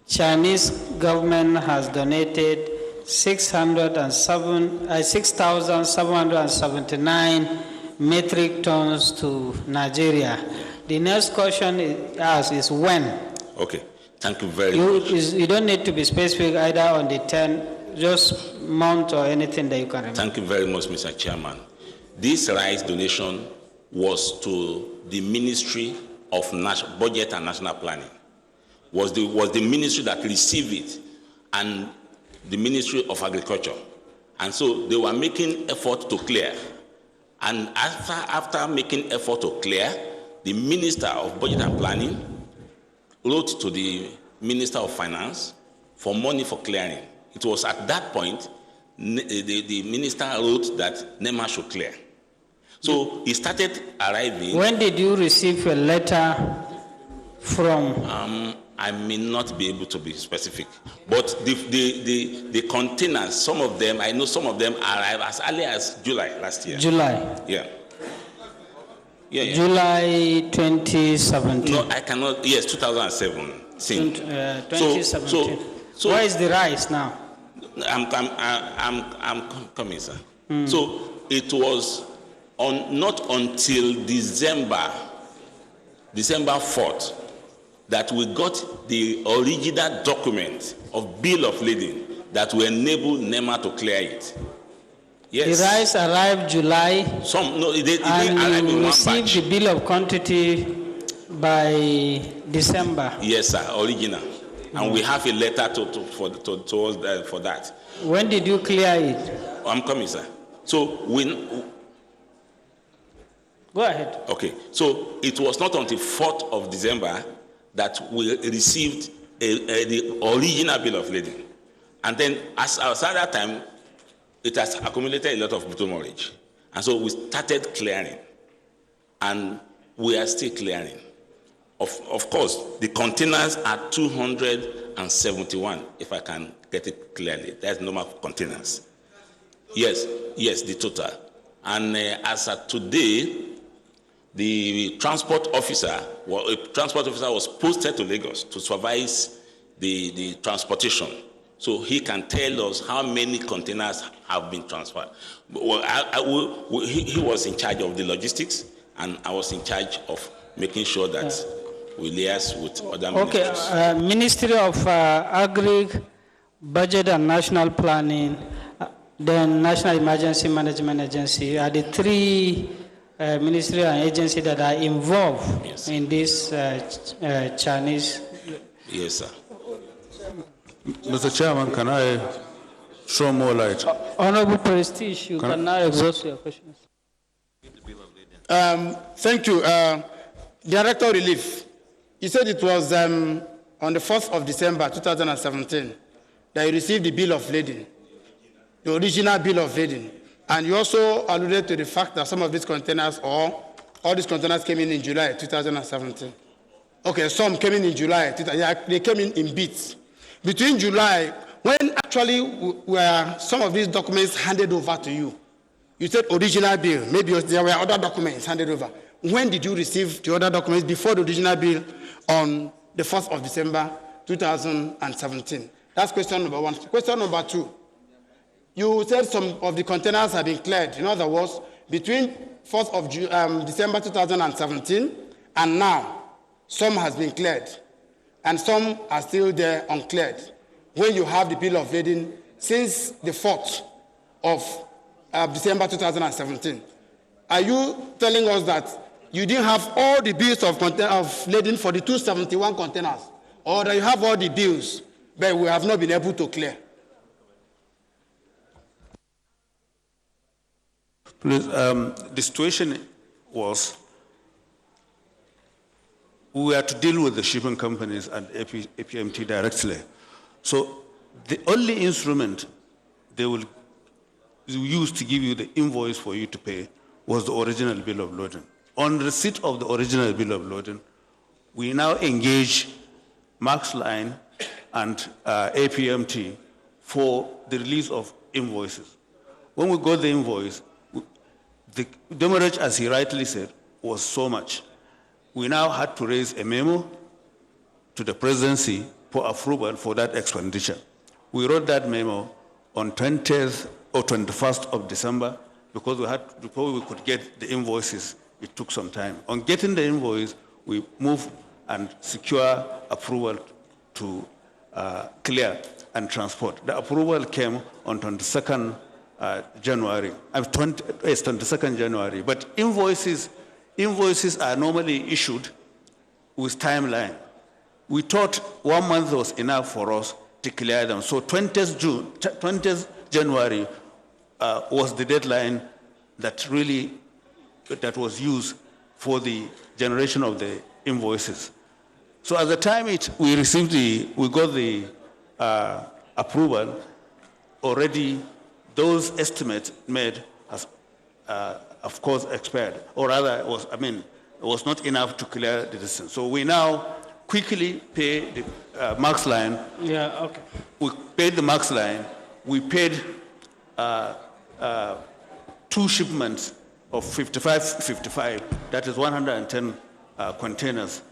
Chinese government has donated 6,779 metric tons to Nigeria. The next question is when? Okay, thank you very much. You don't need to be specific either on the 10, just month or anything that you can remember. Thank you very much, Mr. Chairman. This rice donation was to the Ministry of Budget and National Planning. Was the ministry that received it, and the Ministry of Agriculture. And so they were making effort to clear. And after making effort to clear, the Minister of Budget and Planning wrote to the Minister of Finance for money for clearing. It was at that point the minister wrote that NEMA should clear. So he started arriving. When did you receive a letter from? I may not be able to be specific. But the containers, some of them, I know some of them arrived as early as July last year. July. Yeah. Yeah. July 2017. No, I cannot. Yes, 2007. 2017. So where is the rise now? I'm coming, sir. So it was not until December 4th that we got the original document of bill of lading that will enable NEMA to clear it. Yes. The rice arrived July. They arrived in one batch. Received the bill of quantity by December. Yes, sir, original. And we have a letter for that. When did you clear it? I'm coming, sir. So go ahead. Okay. So it was not until 4th of December that we received the original bill of lading. And then as at that time, it has accumulated a lot of demurrage. And so we started clearing. And we are still clearing. Of course, the containers are 271, if I can get it clearly. That's number of containers. Yes, the total. And as of today, the transport officer was posted to Lagos to supervise the transportation. So he can tell us how many containers have been transferred. Well, he was in charge of the logistics, and I was in charge of making sure that we liaise with other ministries. Okay, Ministry of Agri, Budget and National Planning, then National Emergency Management Agency are the three ministry and agencies that are involved in this Chinese. Yes, sir. Mr. Chairman, can I throw more light? Honorable Prestige, you can now exhaust your questions. Thank you. Director Relief, you said it was on the 4th of December 2017 that you received the bill of lading, the original bill of lading. And you also alluded to the fact that some of these containers, or all these containers came in July 2017. Okay, some came in July. They came in bits. Between July, when actually were some of these documents handed over to you? You said original bill. Maybe there were other documents handed over. When did you receive the other documents before the original bill on the 1st of December 2017? That's question number one. Question number two. You said some of the containers have been cleared. In other words, between 1st of December 2017 and now, some has been cleared, and some are still there uncleared. When you have the bill of lading since the 4th of December 2017, are you telling us that you didn't have all the bills of lading for the 271 containers, or that you have all the bills, but we have not been able to clear? Please, the situation was we had to deal with the shipping companies and APMT directly. So the only instrument they will use to give you the invoice for you to pay was the original bill of lading. On receipt of the original bill of lading, we now engage Max Line and APMT for the release of invoices. When we got the invoice, the demurrage, as he rightly said, was so much. We now had to raise a memo to the presidency for approval for that expenditure. We wrote that memo on 20th or 21st of December because before we could get the invoices, it took some time. On getting the invoice, we moved and secure approval to clear and transport. The approval came on 22nd January, 22nd January, but invoices are normally issued with timeline. We thought 1 month was enough for us to clear them. So 20th January was the deadline that was used for the generation of the invoices. So at the time we got the approval, already those estimates made has, of course, expired, or rather, it was not enough to clear the distance. So we now quickly pay the Max Line. Yeah, okay. We paid the Max Line. We paid 2 shipments of 55, that is 110 containers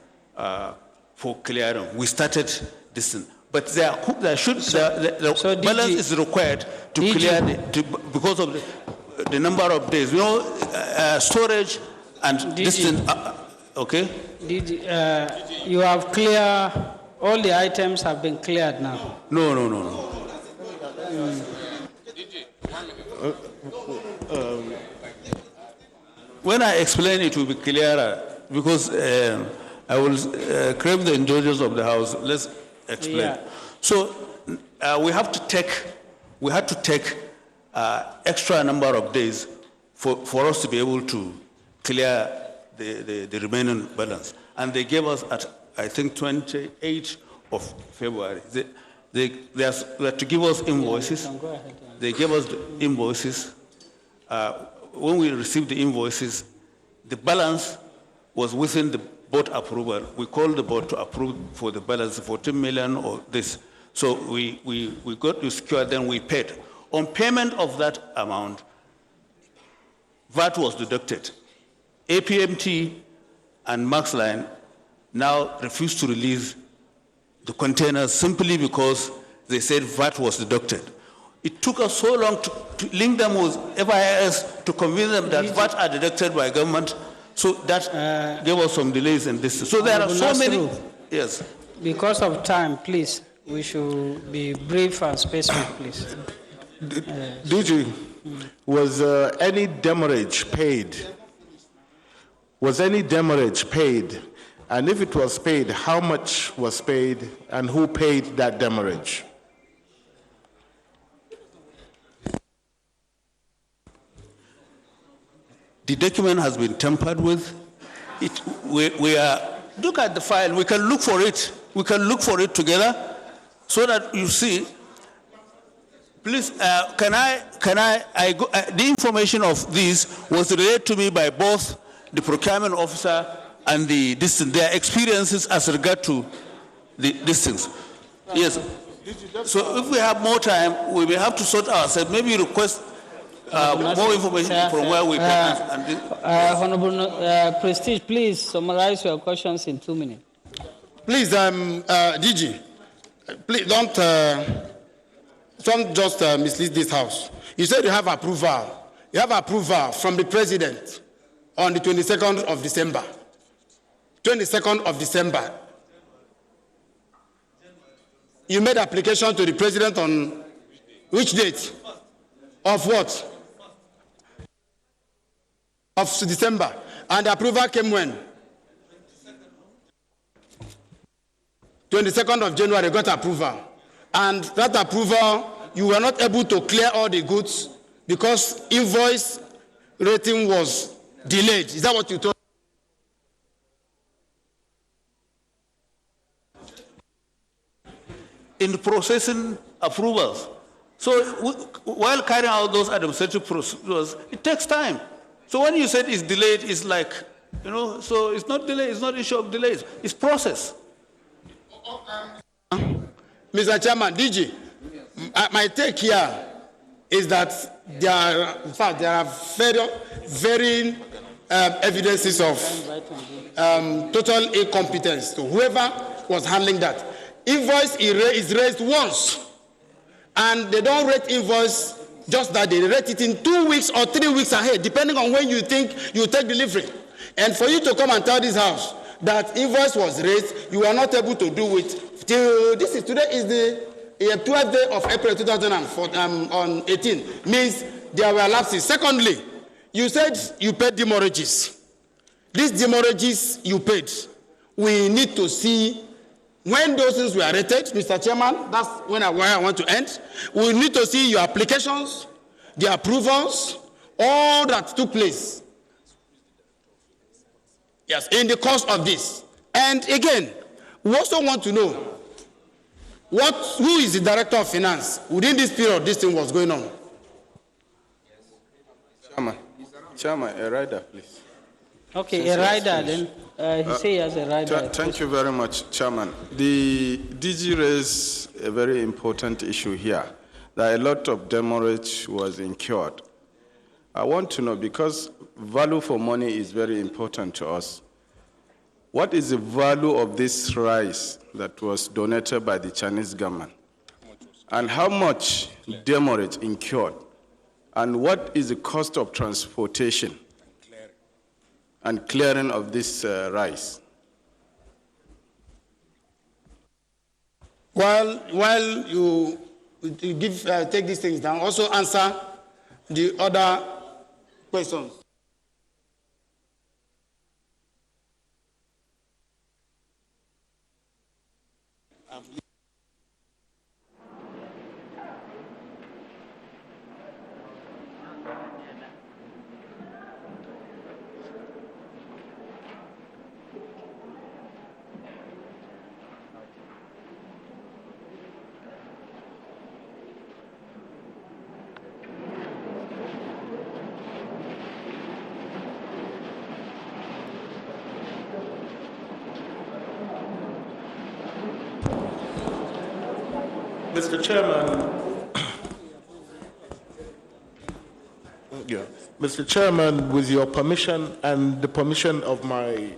for clearing. We started this thing. But the balance is required to clear because of the number of days. You know, storage and this thing, okay? You have clear, all the items have been cleared now. No. When I explain it will be clearer because I will crave the indulgence of the House. Let's explain. Yeah. So we had to take extra number of days for us to be able to clear the remaining balance. And they gave us at, I think, 28th of February. They had to give us invoices. They gave us the invoices. When we received the invoices, the balance was within the board approval. We called the board to approve for the balance, 14 million or this. So we got to secure, then we paid. On payment of that amount, VAT was deducted. APMT and Max Line now refused to release the containers simply because they said VAT was deducted. It took us so long to link them with FIS to convince them that VAT are deducted by government. So that gave us some delays in this. So there are so many. Yes. Because of time, please, we should be brief and specific, please. DG, was any demurrage paid? Was any demurrage paid? And if it was paid, how much was paid and who paid that demurrage? The document has been tampered with. Look at the file. We can look for it. We can look for it together so that you see. Please, the information of this was relayed to me by both the procurement officer and their experiences as regard to these things. Yes. So if we have more time, we may have to sort ourselves. Maybe request more information from where we can. Honorable Prestige, please summarize your questions in 2 minutes. Please, DG, please don't just mislead this House. You said you have approval. You have approval from the President on the 22nd of December. 22nd of December. You made application to the President on which date? Of what? Of December. And the approval came when? 22nd of January, got approval. And that approval, you were not able to clear all the goods because invoice rating was delayed. Is that what you told? In the processing approvals. So while carrying out those administrative procedures, it takes time. So when you said it's delayed, it's like, so it's not delay, it's not issue of delays, it's process. Mr. Chairman, DG, my take here is that there are very evidences of total incompetence to whoever was handling that. Invoice is raised once, and they don't rate invoice just that day. They rate it in 2 weeks or 3 weeks ahead, depending on when you think you take delivery. And for you to come and tell this House that invoice was raised, you are not able to do it till today is the 12th day of April 2018, means there were lapses. Secondly, you said you paid demurrages. These demurrages you paid, we need to see when those things were rated, Mr. Chairman. That's where I want to end. We need to see your applications, the approvals, all that took place. Yes, in the course of this. And again, we also want to know who is the Director of Finance within this period this thing was going on. Chairman, a rider, please. Okay, Since a he has rider finished. then. He say he has a rider. Thank you very much, Chairman. The DG raised a very important issue here, that a lot of demurrage was incurred. I want to know, because value for money is very important to us, what is the value of this rice that was donated by the Chinese government? And how much demurrage incurred? And what is the cost of transportation and clearing of this rice? While you give, take these things down, also answer the other questions. Mr. Chairman, Mr. Chairman, with your permission and the permission of my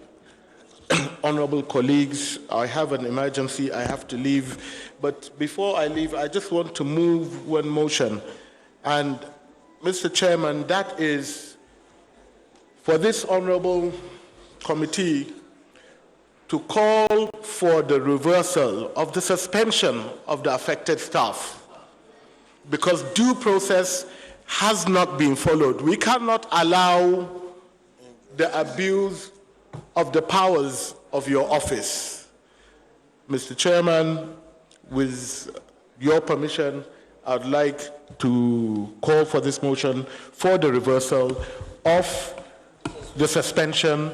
honorable colleagues, I have an emergency, I have to leave. But before I leave, I just want to move one motion. And Mr. Chairman, that is for this honorable committee to call for the reversal of the suspension of the affected staff, because due process has not been followed. We cannot allow the abuse of the powers of your office. Mr. Chairman, with your permission, I'd like to call for this motion for the reversal of the suspension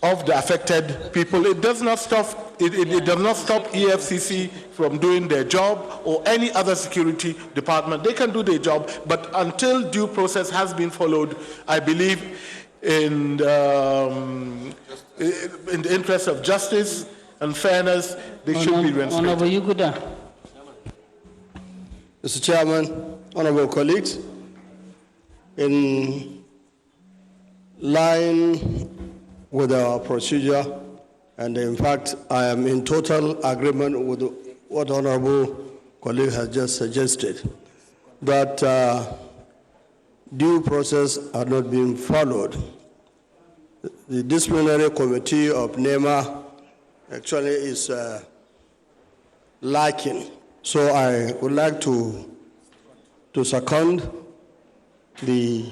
of the affected people. It does not stop, it does not stop EFCC from doing their job or any other security department. They can do their job, but until due process has been followed, I believe in the interest of justice and fairness, they should be reinstated. Honorable Yuguda. Mr. Chairman, honorable colleagues, in line with our procedure, and in fact, I am in total agreement with what honorable colleague has just suggested, that due process are not being followed. The disciplinary committee of NEMA actually is lacking. So I would like to second the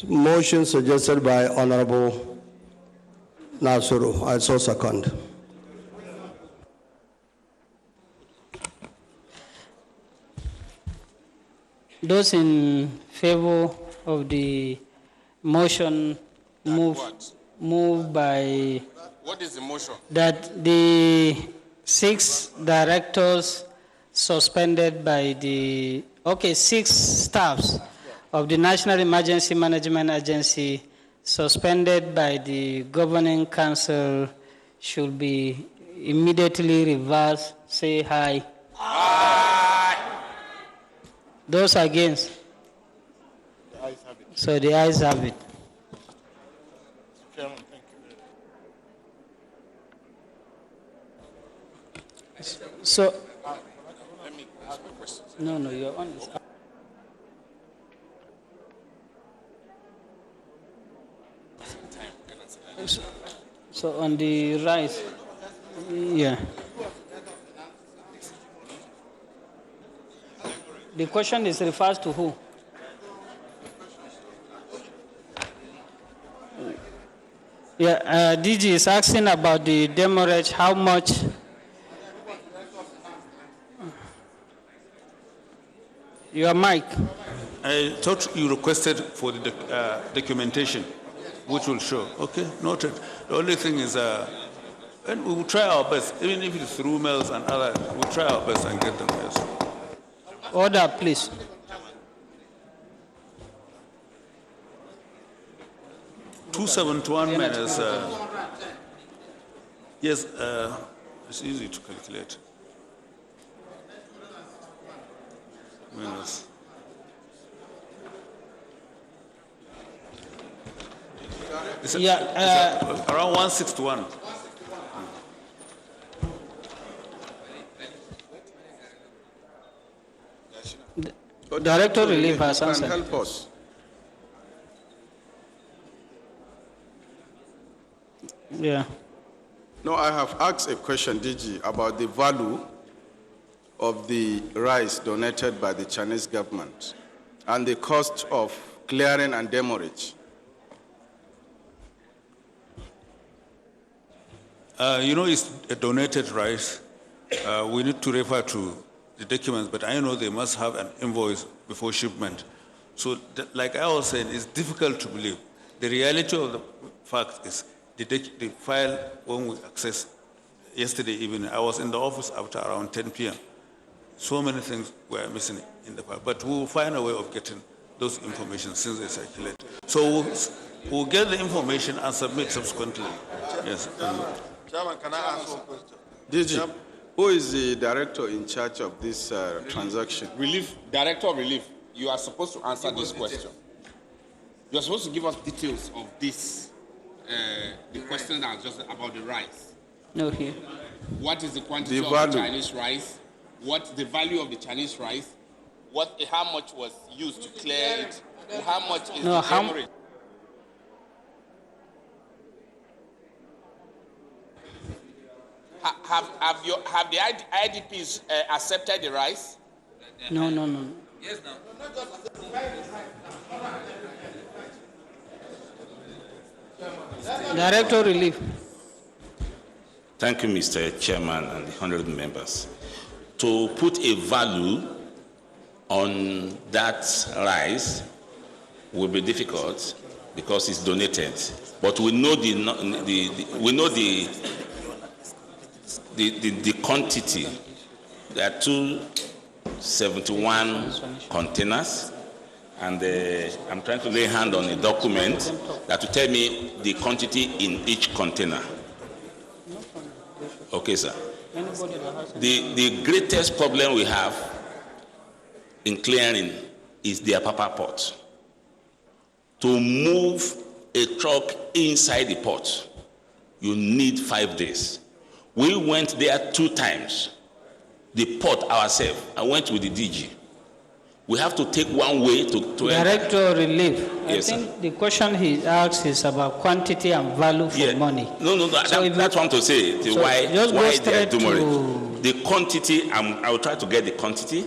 motion suggested by Honorable Nasuru. I so second. Those in favor of the motion move by What is the motion? that the 6 directors suspended by the, 6 staffs of the National Emergency Management Agency suspended by the Governing Council should be immediately reversed. Say aye. Aye. Those against? The ayes have it. So the ayes have it. Chairman, thank you. So, Let me ask my questions. no, you're on this. So on the rise, yeah. The question is refers to who? Yeah, DG is asking about the demurrage, how much? Your mic. I thought you requested for the documentation, which will show. Okay, noted. The only thing is, and we will try our best, even if it's through mails and other, we'll try our best and get them. Yes. Order, please. 271 minus, yes, it's easy to calculate. Minus. It's around 161. Director Relief has Can answered. help us. Yeah. No, I have asked a question, DG, about the value of the rice donated by the Chinese government and the cost of clearing and demurrage. It's a donated rice. We need to refer to the documents, but I know they must have an invoice before shipment. So, like I was saying, it's difficult to believe. The reality of the fact is the file, when we accessed yesterday evening, I was in the office after around 10 p.m. So many things were missing in the file, but we will find a way of getting those information since they circulate. So we'll get the information and submit subsequently. Yes. Chairman, can I ask one question? DG, who is the director in charge of this transaction? Relief, Director of Relief, you are supposed to answer this question. You are supposed to give us details of this, the question that was just about the rice. No, here. What is the quantity of the Chinese rice? What's the value of the Chinese rice? How much was used to clear it? How much is the demurrage? Have the IDPs accepted the rice? No. Yes, no. Director Relief. Thank you, Mr. Chairman and the honorable members. To put a value on that rice will be difficult because it's donated. But we know the quantity. There are 271 containers, and I'm trying to lay hand on a document that will tell me the quantity in each container. Okay, sir. The greatest problem we have in clearing is the Apapa port. To move a truck inside the port, you need 5 days. We went there 2 times. The port ourselves. I went with the DG. We have to take one way to Director Relief. Yes, I think the question he asks is about quantity and value for money. No, that's what I want to say. So why just go they are straight doing to it. The quantity, I will try to get the quantity.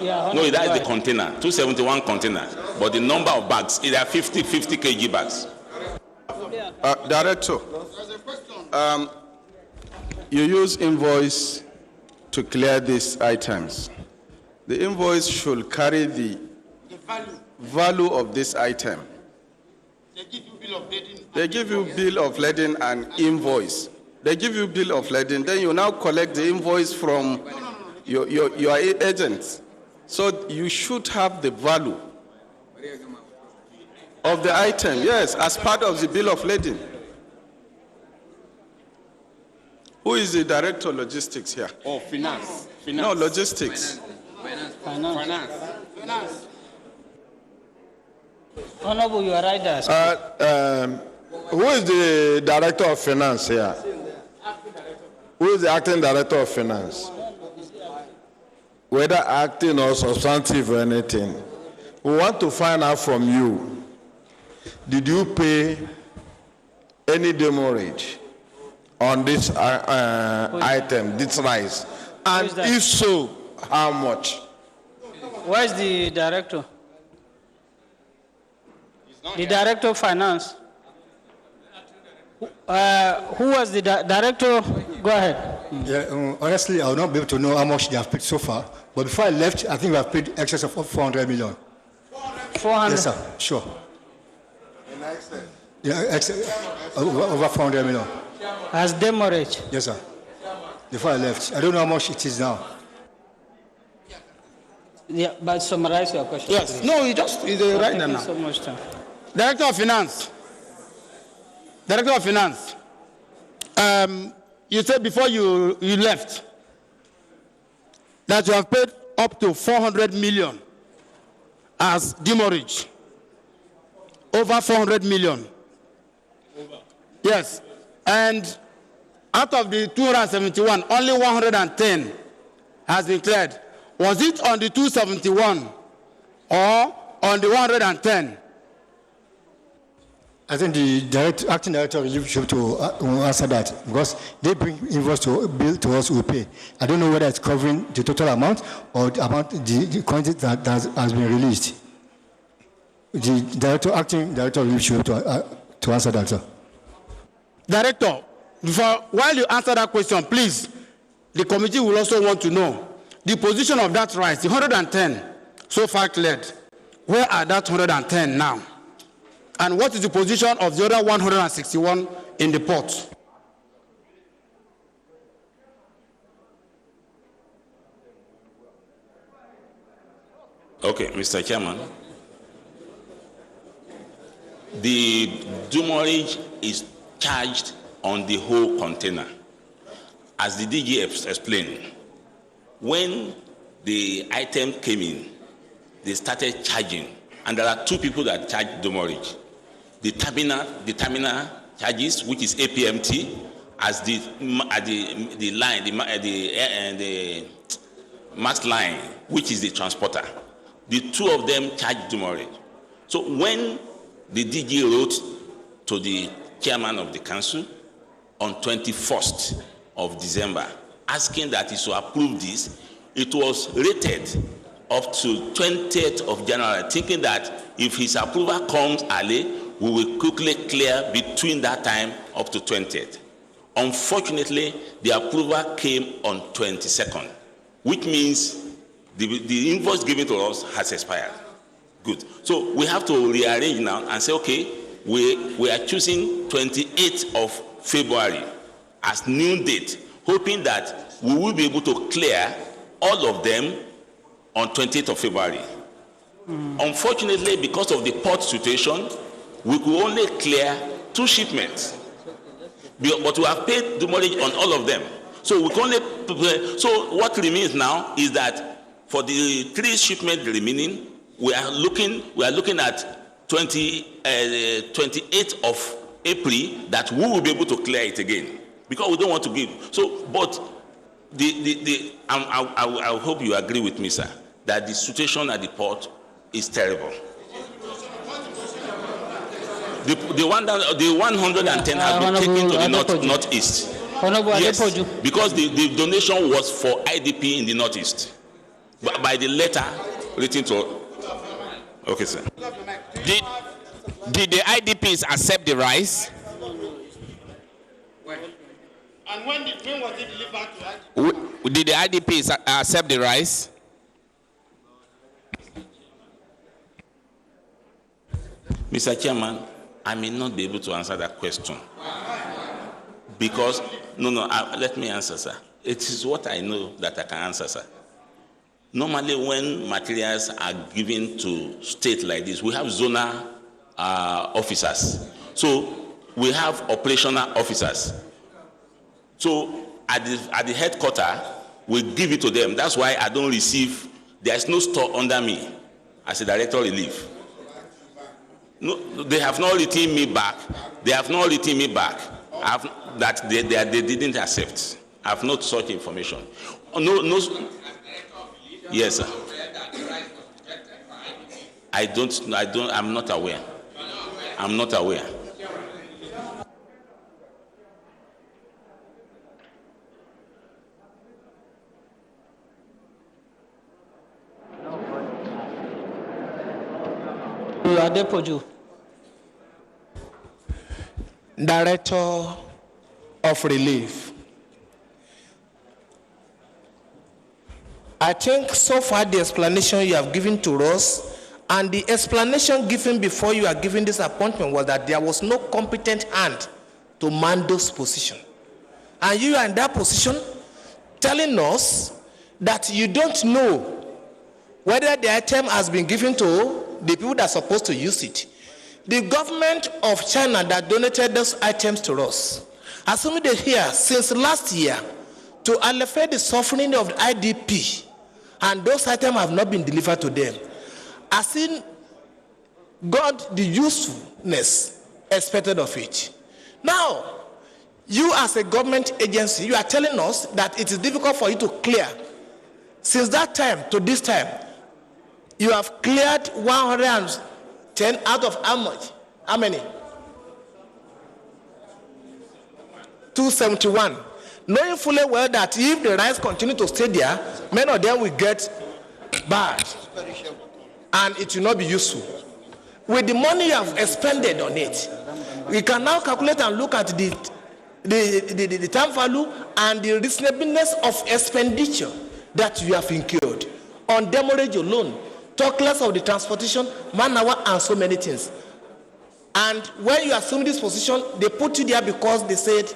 Yeah, No, that is the container, 271 container. But the number of bags, they are 50 kg bags. Director, you use invoice to clear these items. The invoice should carry the value of this item. They give you bill of lading. They give you bill of lading and invoice. They give you bill of lading, then you now collect the invoice from your agents. So you should have the value of the item, yes, as part of the bill of lading. Who is the director of logistics here? Oh, finance. No, logistics. Finance. Honorable, you are right there. Who is the director of finance here? Who is the acting director of finance? Whether acting or substantive or anything, we want to find out from you, did you pay any demurrage on this item, this rice? And if so, how much? Where is the director? The director of finance. Who was the director? Go ahead. Yeah, honestly, I will not be able to know how much they have paid so far. But before I left, I think we have paid excess of 400 million. 400? Yes, sir. Sure. Yeah, over 400 million. As demurrage? Yes, sir. Before I left. I don't know how much it is now. Yeah, but summarize your question. Yes. Please. No, you just right now. Thank you so much, sir. Director of Finance. Director of Finance. You said before you left that you have paid up to 400 million as demurrage. Over 400 million. Yes. And out of the 271, only 110 has been cleared. Was it on the 271 or on the 110? I think the acting director will should to answer that, because they bring invoice to bill to us, we pay. I don't know whether it's covering the total amount or the amount, the quantity that has been released. The acting director will should to answer that, sir. Director, while you answer that question, please, the committee will also want to know the position of that rice, the 110 so far cleared. Where are that 110 now? And what is the position of the other 161 in the port? Okay, Mr. Chairman. The demurrage is charged on the whole container. As the DG explained, when the item came in, they started charging, and there are two people that charge demurrage. The terminal charges, which is APMT, as the line, the mass line, which is the transporter. The two of them charge demurrage. So when the DG wrote to the chairman of the council on 21st of December, asking that he should approve this, it was rated up to 20th of January, thinking that if his approval comes early, we will quickly clear between that time up to 20th. Unfortunately, the approval came on 22nd, which means the invoice given to us has expired. Good. So we have to rearrange now and say, okay, we are choosing 28th of February as new date, hoping that we will be able to clear all of them on 28th of February. Unfortunately, because of the port situation, we could only clear 2 shipments. But we have paid demurrage on all of them. So we can only, so what remains now is that for the 3 shipments remaining, we are looking at 28th of April that we will be able to clear it again, because we don't want to give. So, but I hope you agree with me, sir, that the situation at the port is terrible. The 110 have been taken to the northeast. Yes, because the donation was for IDP in the northeast, by the letter written to. Okay, sir. Did the IDPs accept the rice? And when was it delivered to IDP? Did the IDPs accept the rice? Mr. Chairman, I may not be able to answer that question. Because, let me answer, sir. It is what I know that I can answer, sir. Normally, when materials are given to state like this, we have zonal officers. So we have operational officers. So at the headquarters, we give it to them. That's why I don't receive, there is no store under me as a director relief. No, they have not written me back. They have not written me back that they didn't accept. I have not such information. No. Yes, sir. I'm not aware. I'm not aware. Director of Relief. I think so far the explanation you have given to us and the explanation given before you are given this appointment was that there was no competent hand to man those position. And you are in that position telling us that you don't know whether the item has been given to the people that are supposed to use it. The government of China that donated those items to us, assuming they're here since last year to alleviate the suffering of the IDP, and those items have not been delivered to them, as seen got the usefulness expected of it. Now, you as a government agency, you are telling us that it is difficult for you to clear. Since that time to this time, you have cleared 110 out of how much? How many? 271. Knowing fully well that if the rice continue to stay there, many of them will get bad and it will not be useful. With the money you have expended on it, we can now calculate and look at the time value and the reasonableness of expenditure that you have incurred on demurrage alone, talk less of the transportation, man-hour, and so many things. And when you assume this position, they put you there because they said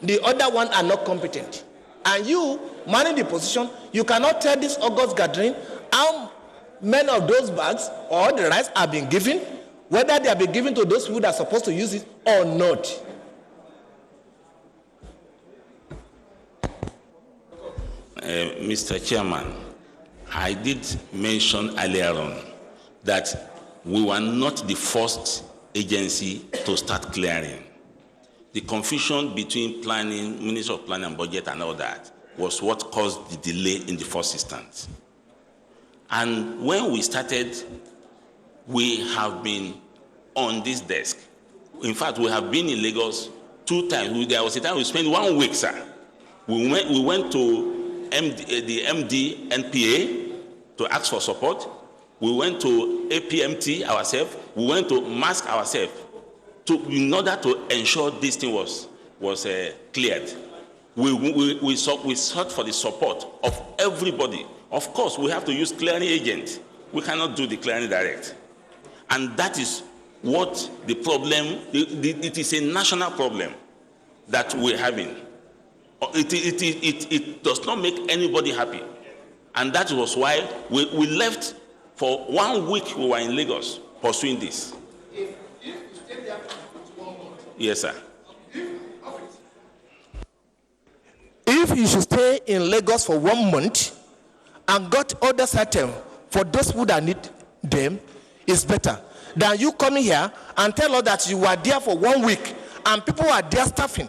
the other one are not competent. And you, manning the position, you cannot tell this August gathering how many of those bags or the rice have been given, whether they have been given to those people that are supposed to use it or not. Mr. Chairman, I did mention earlier on that we were not the first agency to start clearing. The confusion between planning, Minister of Planning and Budget and all that was what caused the delay in the first instance. And when we started, we have been on this desk. In fact, we have been in Lagos 2 times. There was a time we spent 1 week, sir. We went to the MD NPA to ask for support. We went to APMT ourselves. We went to mask ourselves in order to ensure this thing was cleared. We sought for the support of everybody. Of course, we have to use clearing agents. We cannot do the clearing direct. And that is what the problem, it is a national problem that we're having. It does not make anybody happy. And that was why we left for 1 week. We were in Lagos pursuing this. Yes, sir. If you should stay in Lagos for 1 month and got other items for those who that need them, it's better than you coming here and tell us that you were there for 1 week and people are there staffing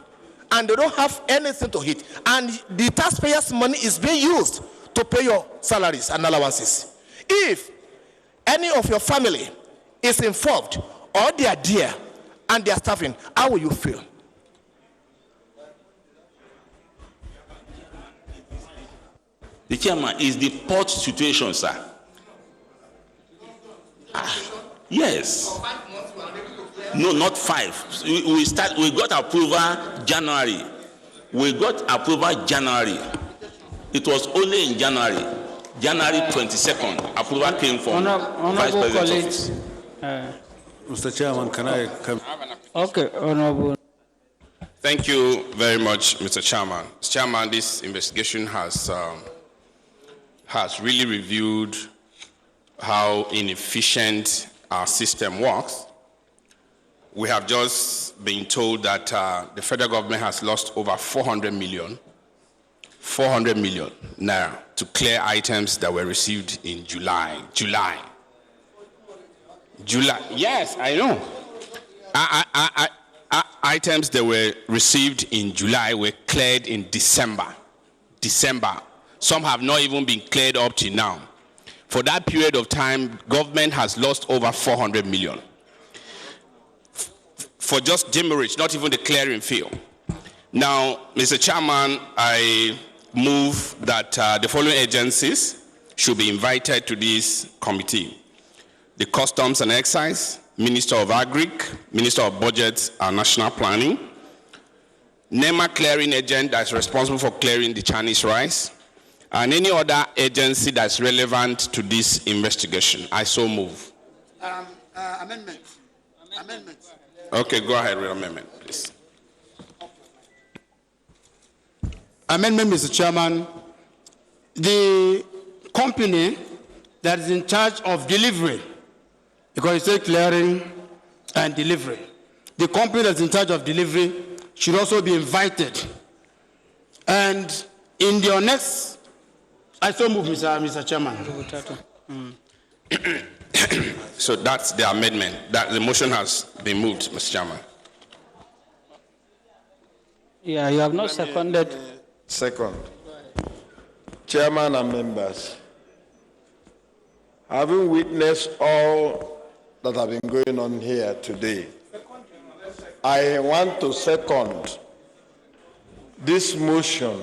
and they don't have anything to eat, and the taxpayers' money is being used to pay your salaries and allowances. If any of your family is involved or they are there and they are staffing, how will you feel? The chairman is the port situation, sir. Yes. No, not 5. We got approval January. We got approval January. It was only in January 22nd, approval came from Vice President's office. Mr. Chairman, can I come? Okay, Honorable. Thank you very much, Mr. Chairman. Mr. Chairman, this investigation has really reviewed how inefficient our system works. We have just been told that the federal government has lost over 400 million naira to clear items that were received in July. Yes, I know. Items that were received in July were cleared in December. Some have not even been cleared up to now. For that period of time, government has lost over 400 million. For just demurrage, not even the clearing field. Now, Mr. Chairman, I move that the following agencies should be invited to this committee: the Customs and Excise, Minister of Agric, Minister of Budget and National Planning, NEMA clearing agent that's responsible for clearing the Chinese rice, and any other agency that's relevant to this investigation. I so move. Amendment. Okay, go ahead with amendment, please. Amendment, Mr. Chairman. The company that is in charge of delivery, because it's clearing, and delivery. The company that's in charge of delivery should also be invited. And in your next, I so move, Mr. Chairman. So that's the amendment. That the motion has been moved, Mr. Chairman. Yeah, you have not seconded. Second. Chairman and members, having witnessed all that have been going on here today, I want to second this motion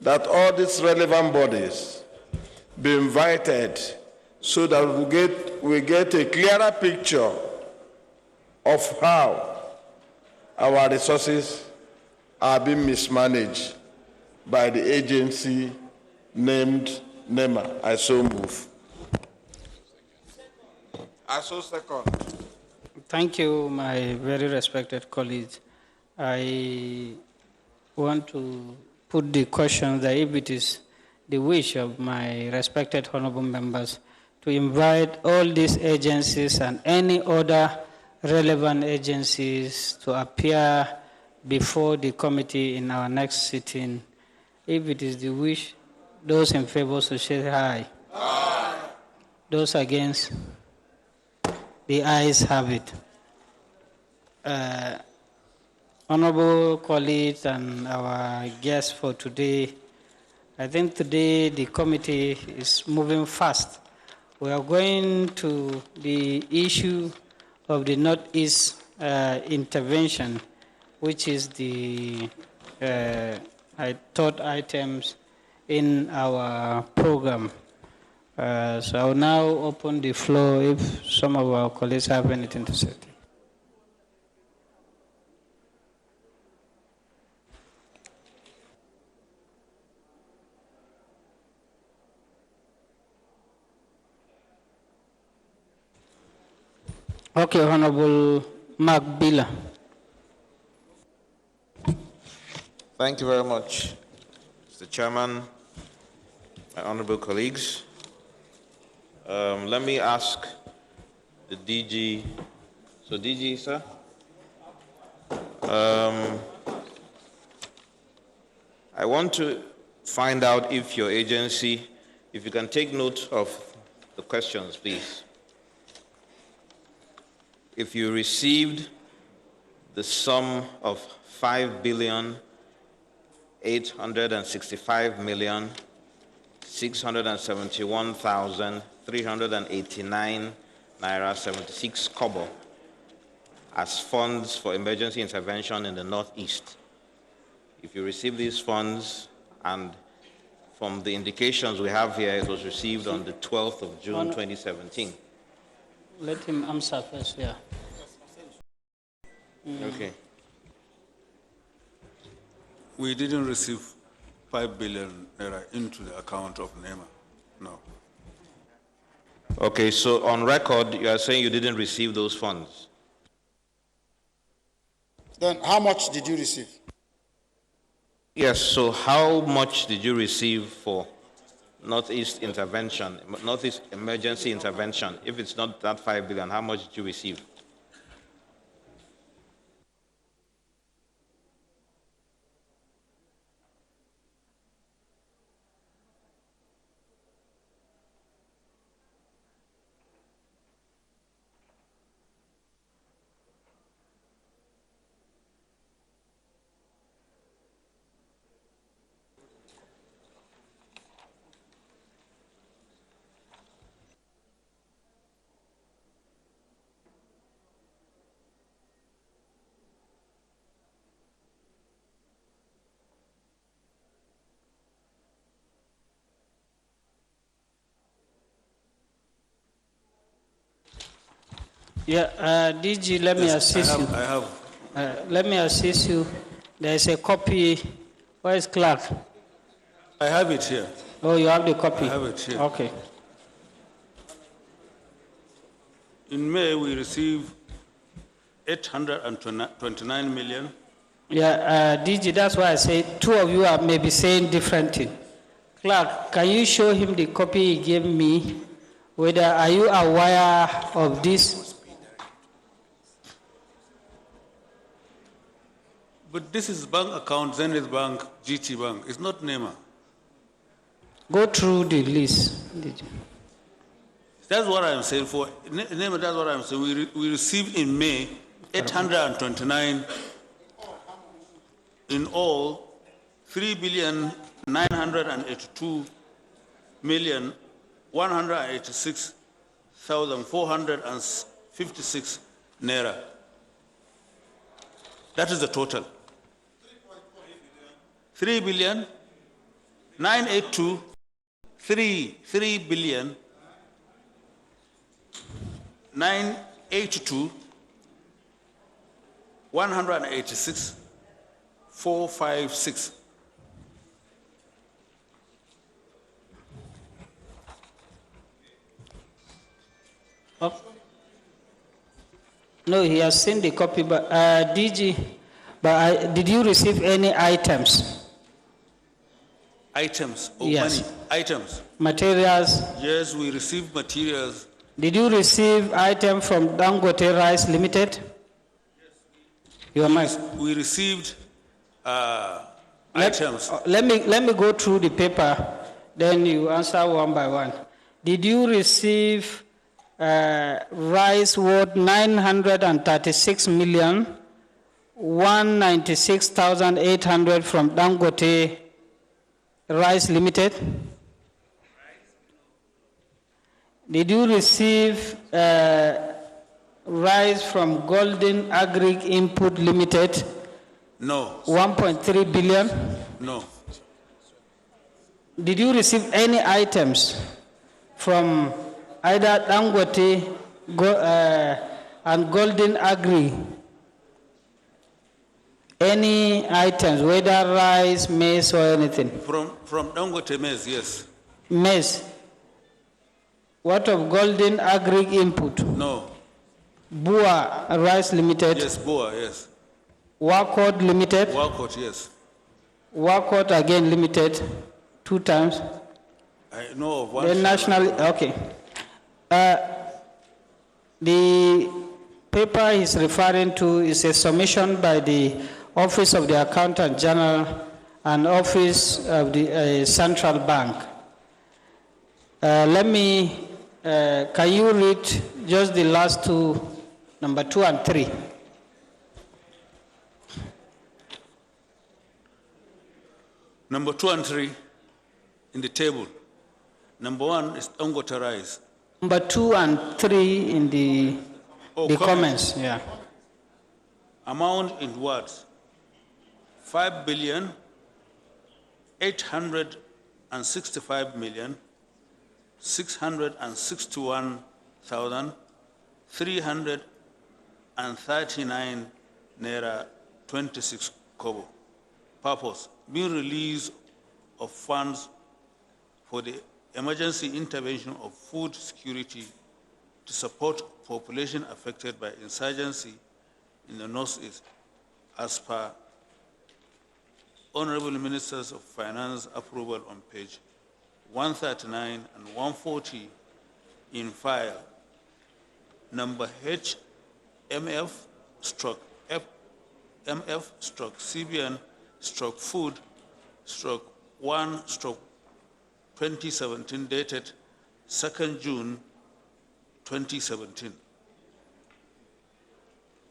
that all these relevant bodies be invited so that we get a clearer picture of how our resources are being mismanaged by the agency named NEMA. I so move. I so second. Thank you, my very respected colleagues. I want to put the question that if it is the wish of my respected honorable members to invite all these agencies and any other relevant agencies to appear before the committee in our next sitting. If it is the wish, those in favor should say aye. Aye. Those against, the ayes have it. Honorable colleagues and our guests for today, I think today the committee is moving fast. We are going to the issue of the Northeast intervention, which is the third items in our program. So I will now open the floor if some of our colleagues have anything to say. Okay, Honorable Mark Billa. Thank you very much, Mr. Chairman, my honorable colleagues. Let me ask the DG. So, DG, sir? I want to find out if your agency, if you can take note of the questions, please. If you received the sum of 5,865,671,389 naira 76 kobo as funds for emergency intervention in the Northeast. If you receive these funds, and from the indications we have here, it was received on the 12th of June, 2017. Let him answer first, yeah. Okay. We didn't receive 5 billion naira into the account of NEMA, no. Okay, so on record, you are saying you didn't receive those funds? Then how much did you receive? Yes, so how much did you receive for Northeast intervention, Northeast emergency intervention? If it's not that 5 billion, how much did you receive? Yeah, DG, let me assist you. I have. Let me assist you. There is a copy. Where is Clark? I have it here. Oh, you have the copy? I have it here. Okay. In May, we received 829 million. Yeah, DG, that's why I say two of you are maybe saying different things. Clark, can you show him the copy he gave me? Whether are you aware of this? But this is bank account, Zenith Bank, GT Bank. It's not NEMA. Go through the list. That's what I'm saying. For NEMA, that's what I'm saying. We received in May 829 in all 3,982,186,456 naira. That is the total. 3 billion 982 3 billion 982 186 456. Oh. No, he has seen the copy, but DG, did you receive any items? Items of Yes. money. Items. Materials? Yes, we received materials. Did you receive item from Dangote Rice Limited? Your mic. We received items. Let me go through the paper, then you answer one by one. Did you receive rice worth 936,196,800 from Dangote Rice Limited? Did you receive rice from Golden Agri Input Limited? No. 1.3 billion? No. Did you receive any items from either Dangote and Golden Agri? Any items, whether rice, maize, or anything? From Dangote maize, yes. Maize. What of Golden Agri Input? No. Bua Rice Limited? Yes, Boa, yes. Wakot Limited? Walcott, yes. Wakot again Limited, 2 times. I know of one. The national, okay. The paper he's referring to is a submission by the Office of the Accountant General and Office of the Central Bank. Can you read just the last two, number 2 and 3? Number 2 and 3 in the table. Number 1 is Dangote rice. Number 2 and 3 in the comments, yeah. Amount in words, 5,865,661,339 naira 26 kobo. Purpose, being release of funds for the emergency intervention of food security to support population affected by insurgency in the Northeast, as per Honorable Ministers of Finance approval on page 139 and 140 in file number HMF/MF/food/1/2017 dated 2nd June 2017.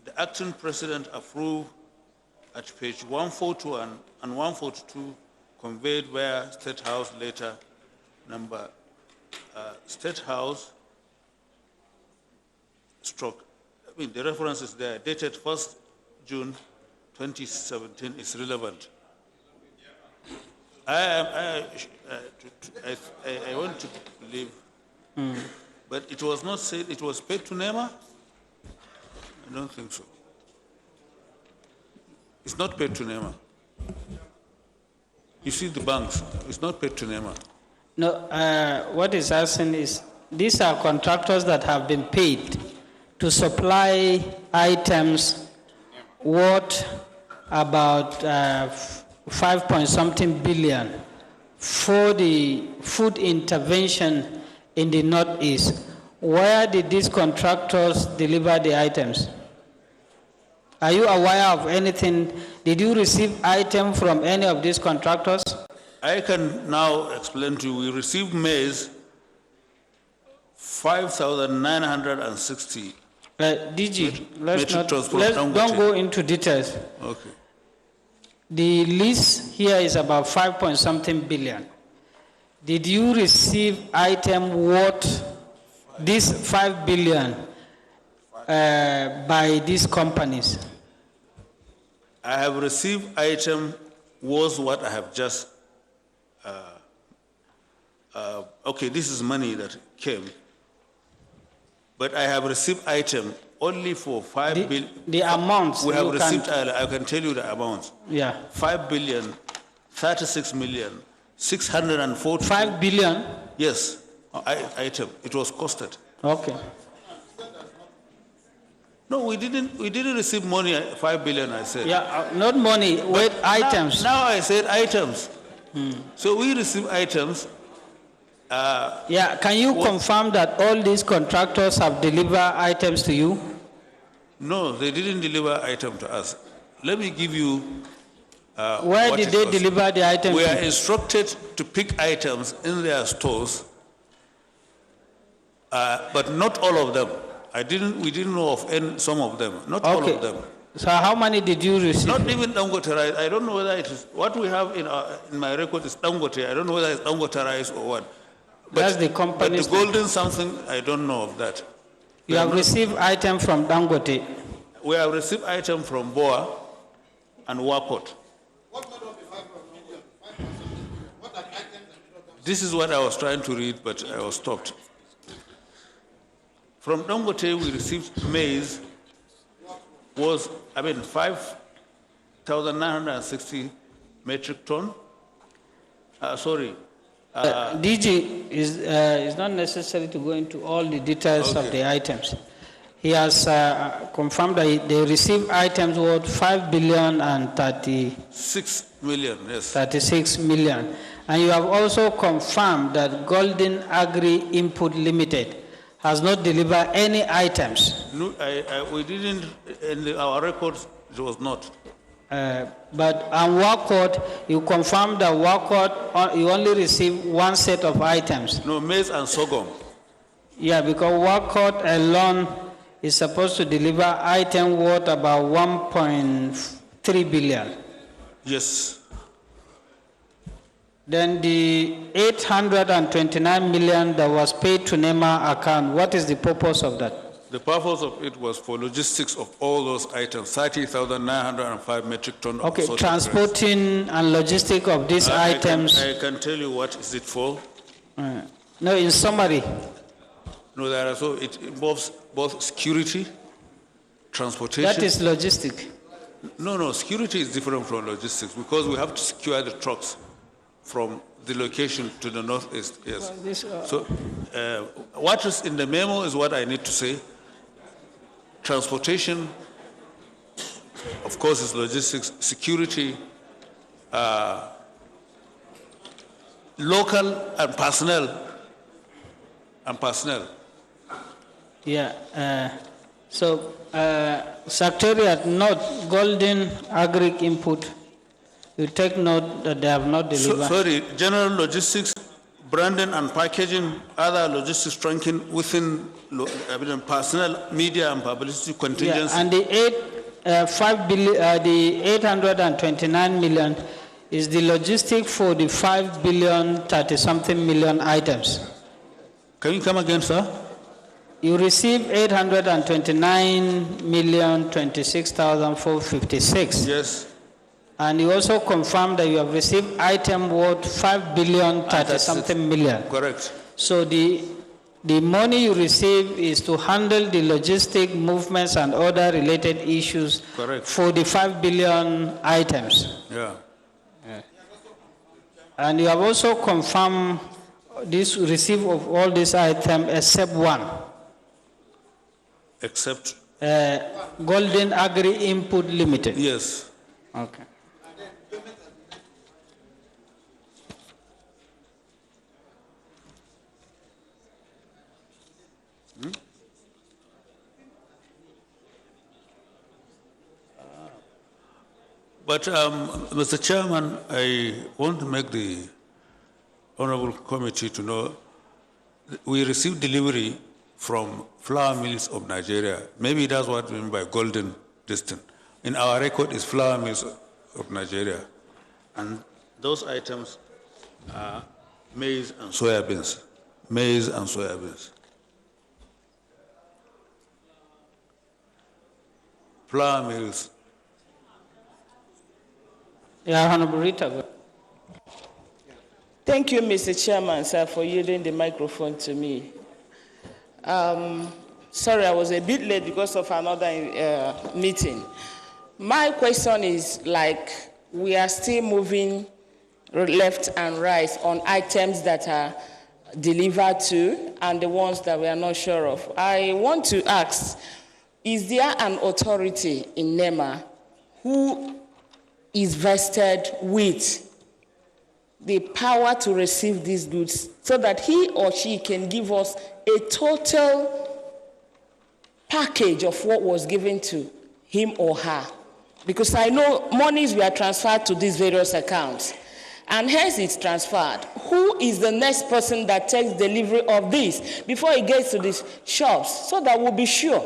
The acting president approved at page 141 and 142 conveyed via State House letter number State House the reference is there, dated 1st June 2017 is relevant. I want to believe, but it was not said it was paid to NEMA? I don't think so. It's not paid to NEMA. You see the banks, it's not paid to NEMA. No, what is asking is, these are contractors that have been paid to supply items worth about 5-point-something billion for the food intervention in the Northeast. Where did these contractors deliver the items? Are you aware of anything? Did you receive item from any of these contractors? I can now explain to you, we received maize 5,960. DG, metric tons from don't Dangote. go into details. Okay. The list here is about 5-point-something billion. Did you receive item worth this 5 billion by these companies? I have received item was what I have just, okay, this is money that came, but I have received item only for 5 billion. The amounts we have you received, can- I can tell you the amounts. Yeah. 5 billion, 36 million, 640. 5 billion? Yes, item, it was costed. Okay. No, we didn't receive money, 5 billion, I said. Yeah, not money, wait, items. Now I said items. So we receive items. Yeah, can you confirm that all these contractors have delivered items to you? No, they didn't deliver item to us. Let me give you. Where what did it they was. deliver the items? We are to? instructed to pick items in their stores, but not all of them. We didn't know of some of them, not all of them. So how many did you receive? Not even Dangote rice. I don't know whether it is, what we have in my record is Dangote. I don't know whether it's Dangote rice or what. That's the company's But the golden something, I don't know of that. You have received item from Dangote. We have received item from Boa and Wakot. This is what I was trying to read, but I was stopped. From Dangote, we received maize, was, 5,960 metric ton. Sorry. DG is not necessary to go into all the details of the items. He has confirmed that they received items worth 5 billion and 6 million, yes. 36 million. And you have also confirmed that Golden Agri Input Limited has not delivered any items. No, we didn't, in our records, it was not. But on Wakot, you confirmed that Wakot, you only received one set of items. No, maize and sorghum. Yeah, because Wakot alone is supposed to deliver item worth about 1.3 billion. Yes. Then the 829 million that was paid to NEMA account, what is the purpose of that? The purpose of it was for logistics of all those items, 30,905 metric ton. Okay, of transporting and logistic of these items. I can tell you what is it for. No, in summary. No, it involves both security, transportation. That is logistic. No, security is different from logistics because we have to secure the trucks from the location to the northeast, yes. So what is in the memo is what I need to say. Transportation, of course, is logistics, security, local and personnel. Yeah. Secretariat note, Golden Agri Input. You take note that they have not delivered. Sorry, general logistics, branding and packaging, other logistics trunking within personnel, media and publicity contingency. Yeah, and the 829 million is the logistic for the 5 billion 30-something million items. Can you come again, sir? You received 829 million 26,456. Yes. And you also confirmed that you have received item worth 5 billion 30-something million. Correct. So the money you receive is to handle the logistic movements and other related issues. Correct. For the 5 billion items. Yeah. And you have also confirmed this receipt of all these items except one. Except? Golden Agri Input Limited. Yes. Okay. But, Mr. Chairman, I want to make the Honorable Committee to know that we received delivery from flour mills of Nigeria. Maybe that's what we mean by golden distance. In our record is flour mills of Nigeria. And those items are maize and soybeans. Maize and soybeans. Flour mills. Yeah, Honorable Rita. Thank you, Mr. Chairman, sir, for yielding the microphone to me. Sorry, I was a bit late because of another meeting. My question is, like, we are still moving left and right on items that are delivered to and the ones that we are not sure of. I want to ask, is there an authority in NEMA who is vested with the power to receive these goods so that he or she can give us a total package of what was given to him or her? Because I know monies were transferred to these various accounts, and hence it's transferred. Who is the next person that takes delivery of this before it gets to these shops, so that we'll be sure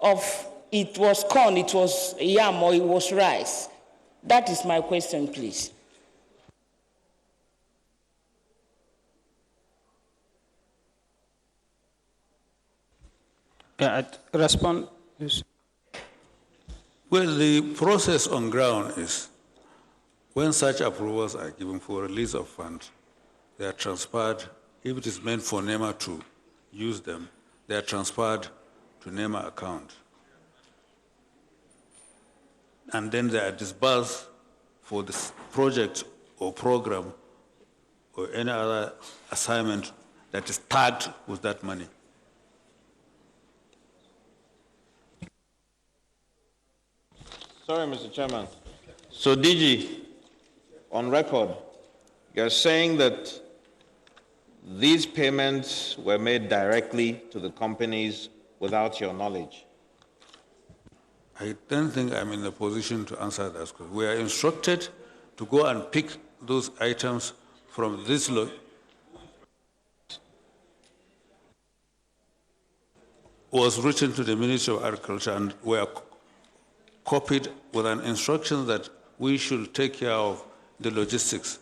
of it was corn, it was yam, or it was rice? That is my question, please. Yeah, respond, please. Well, the process on ground is when such approvals are given for release of funds, they are transferred. If it is meant for NEMA to use them, they are transferred to NEMA account. And then they are disbursed for this project or program or any other assignment that is tagged with that money. Sorry, Mr. Chairman. So, DG, on record, you're saying that these payments were made directly to the companies without your knowledge? I don't think I'm in a position to answer that question. We are instructed to go and pick those items from this was written to the Ministry of Agriculture and were copied with an instruction that we should take care of the logistics.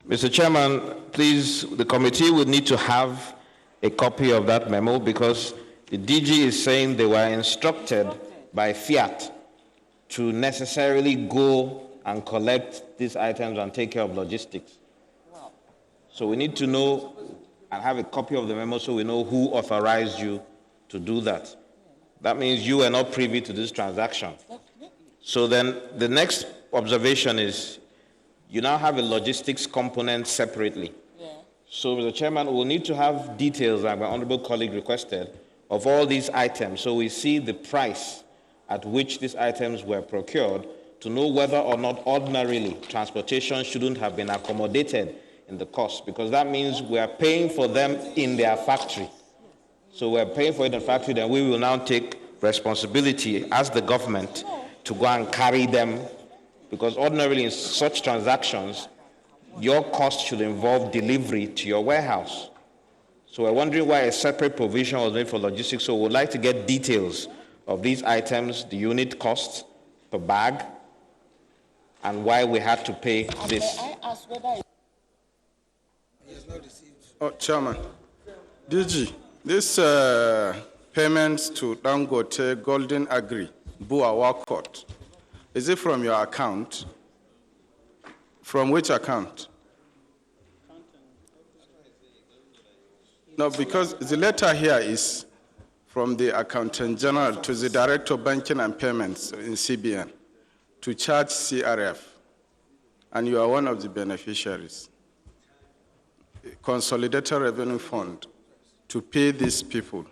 Mr. Chairman, please, the committee would need to have a copy of that memo because the DG is saying they were instructed by Fiat to necessarily go and collect these items and take care of logistics. So we need to know and have a copy of the memo so we know who authorized you to do that. That means you were not privy to this transaction. So then the next observation is you now have a logistics component separately. Yeah. So, Mr. Chairman, we'll need to have details, like my honorable colleague requested, of all these items so we see the price at which these items were procured to know whether or not ordinarily transportation shouldn't have been accommodated in the cost, because that means we are paying for them in their factory. So we're paying for it in the factory, then we will now take responsibility as the government to go and carry them, because ordinarily in such transactions, your cost should involve delivery to your warehouse. So we're wondering why a separate provision was made for logistics. So we'd like to get details of these items, the unit cost per bag, and why we had to pay this. Oh, Chairman, DG, this payments to Dangote Golden Agri, Bua Wakot, is it from your account? From which account? No, because the letter here is from the Accountant General to the Director of Banking and Payments in CBN to charge CRF, and you are one of the beneficiaries. Consolidated Revenue Fund to pay these people.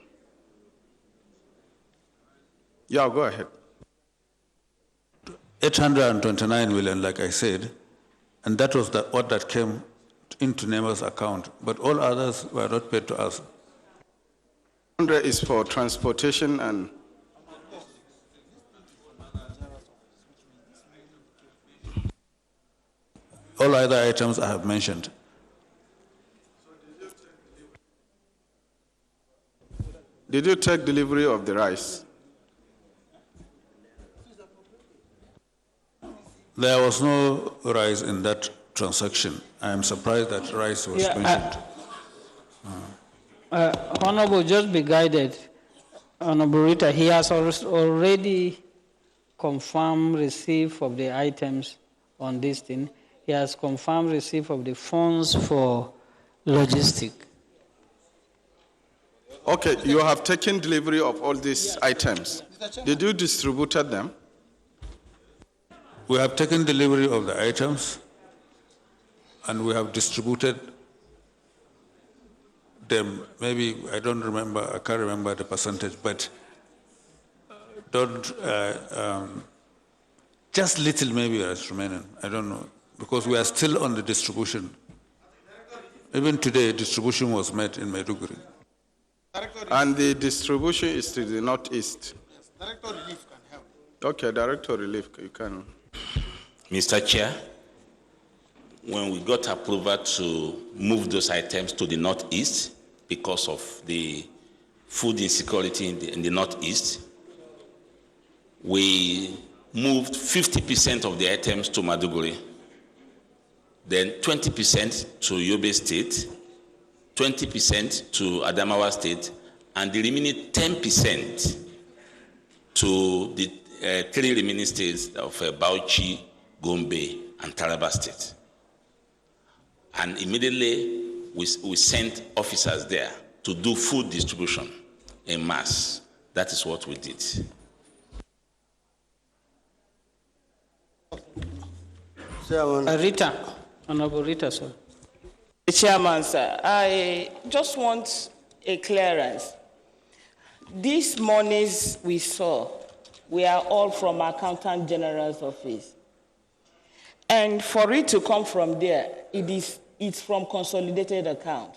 Yeah, go ahead. 829 million, like I said, and that was what that came into NEMA's account, but all others were not paid to us. 100 is for transportation and all other items I have mentioned. Did you take delivery of the rice? There was no rice in that transaction. I am surprised that rice was mentioned. Honorable, just be guided. Honorable Rita, he has already confirmed receipt of the items on this thing. He has confirmed receipt of the funds for logistics. Okay, you have taken delivery of all these items. Did you distribute them? We have taken delivery of the items and we have distributed them. Maybe, I can't remember the percentage, but just little maybe is remaining. I don't know, because we are still on the distribution. Even today, distribution was made in Maiduguri. And the distribution is to the northeast. Yes, Director Relief can help. Okay, Director Relief, you can. Mr. Chair, when we got approval to move those items to the northeast because of the food insecurity in the northeast, we moved 50% of the items to Maiduguri, then 20% to Yobe State, 20% to Adamawa State, and the remaining 10% to the three remaining states of Bauchi, Gombe, and Taraba State. And immediately we sent officers there to do food distribution en masse. That is what we did. Rita, Honorable Rita, sir. Chairman, sir, I just want a clearance. These monies we saw were all from Accountant General's office. And for it to come from there, it's from consolidated account.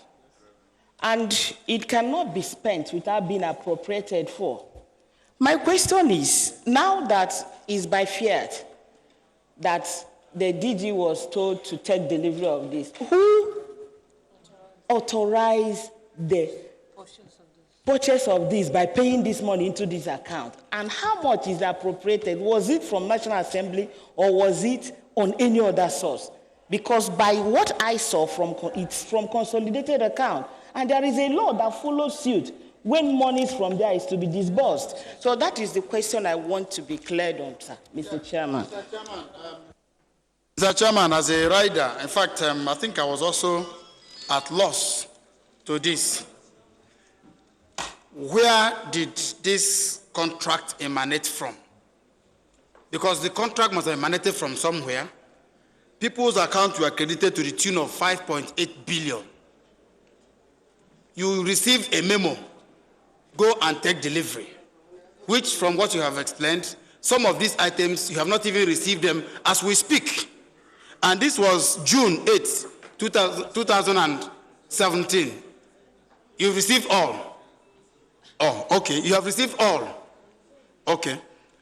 And it cannot be spent without being appropriated for. My question is, now that is by fiat that the DG was told to take delivery of this, who authorized the purchase of this by paying this money into this account? And how much is appropriated? Was it from National Assembly or was it on any other source? Because by what I saw, it's from consolidated account. And there is a law that follows suit when monies from there is to be disbursed. So that is the question I want to be cleared on, sir, Mr. Chairman. Mr. Chairman, as a rider, in fact, I think I was also at loss to this. Where did this contract emanate from? Because the contract must have emanated from somewhere. People's accounts were credited to the tune of 5.8 billion. You received a memo, go and take delivery, which from what you have explained, some of these items, you have not even received them as we speak. And this was June 8, 2017. You received all. Oh, okay, you have received all. Okay.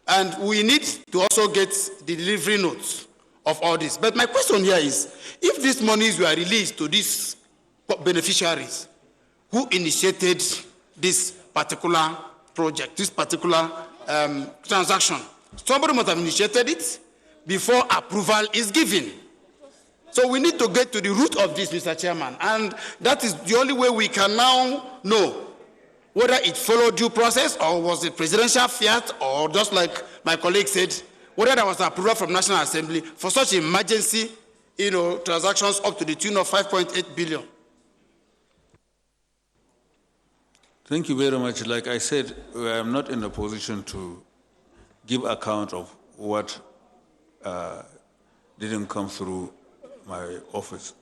And we need to also get the delivery notes of all this. But my question here is, if these monies were released to these beneficiaries, who initiated this particular project, this particular transaction? Somebody must have initiated it before approval is given. So we need to get to the root of this, Mr. Chairman, and that is the only way we can now know whether it followed due process or was it presidential fiat, or just like my colleague said, whether there was approval from National Assembly for such emergency, transactions up to the tune of 5.8 billion. Thank you very much. Like I said, I am not in a position to give account of what didn't come through my office.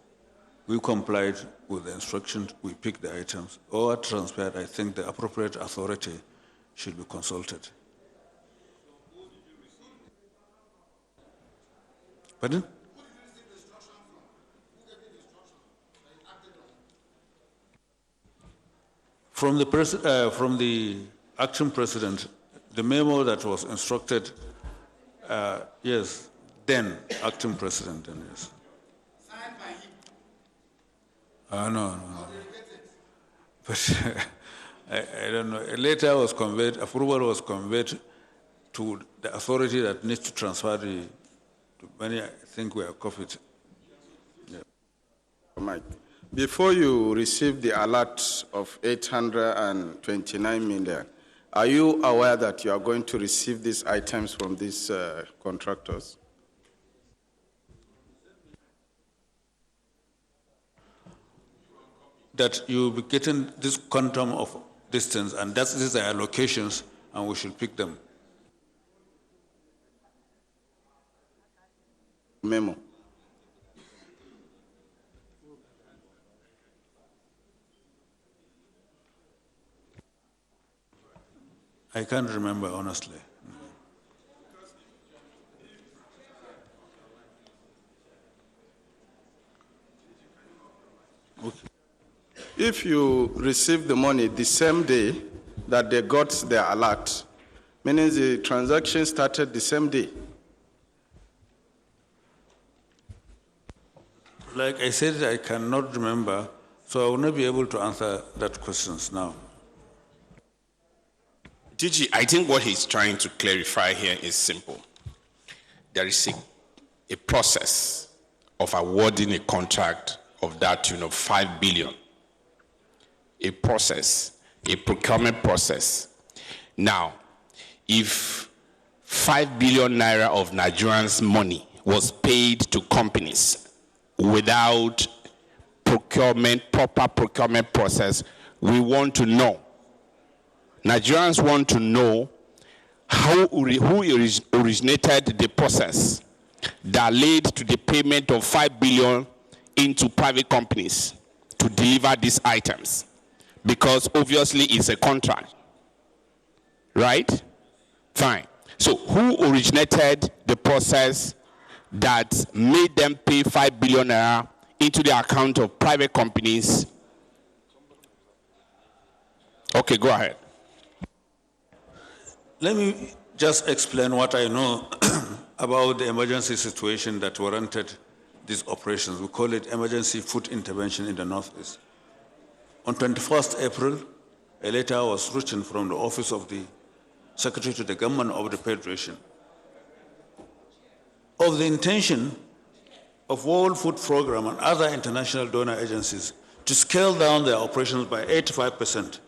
We complied with the instructions, we picked the items. All are transferred. I think the appropriate authority should be consulted. Pardon? From the acting president, the memo that was instructed, yes, then acting president, then yes. No. But I don't know. A letter was conveyed, approval was conveyed to the authority that needs to transfer the money. I think we are copied. Yeah. Mike, before you receive the alert of 829 million, are you aware that you are going to receive these items from these contractors? That you'll be getting this quantum of distance, and these are allocations, and we should pick them. Memo. I can't remember, honestly. Okay. If you receive the money the same day that they got their alert, meaning the transaction started the same day. Like I said, I cannot remember, so I will not be able to answer that questions now. DG, I think what he's trying to clarify here is simple. There is a process of awarding a contract of that tune of 5 billion. A process, a procurement process. Now, if 5 billion naira of Nigerians' money was paid to companies without proper procurement process, we want to know. Nigerians want to know who originated the process that led to the payment of 5 billion into private companies to deliver these items. Because obviously it's a contract, right? Fine. So who originated the process that made them pay 5 billion naira into the account of private companies? Okay, go ahead. Let me just explain what I know about the emergency situation that warranted these operations. We call it emergency food intervention in the Northeast. On 21st April, a letter was written from the office of the Secretary to the Government of the Federation of the intention of World Food Programme and other international donor agencies to scale down their operations by 85%.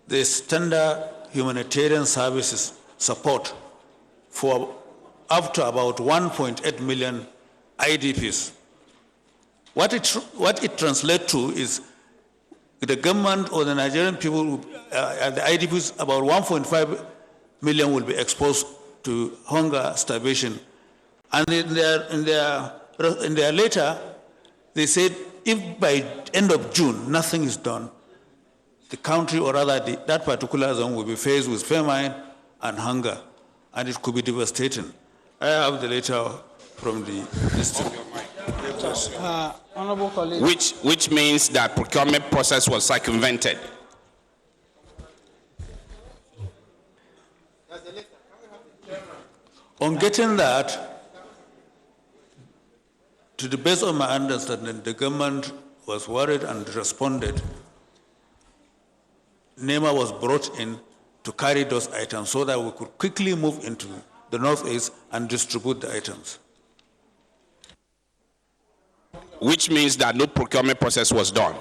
The standard humanitarian services support for up to about 1.8 million IDPs. What it translates to is the government or the Nigerian people, the IDPs, about 1.5 million will be exposed to hunger, starvation. And in their letter, they said if by end of June nothing is done, the country, or rather that particular zone, will be faced with famine and hunger, and it could be devastating. I have the letter from the district. Honorable colleague. Which means that procurement process was circumvented. On getting that, to the best of my understanding, the government was worried and responded. NEMA was brought in to carry those items so that we could quickly move into the Northeast and distribute the items. Which means that no procurement process was done.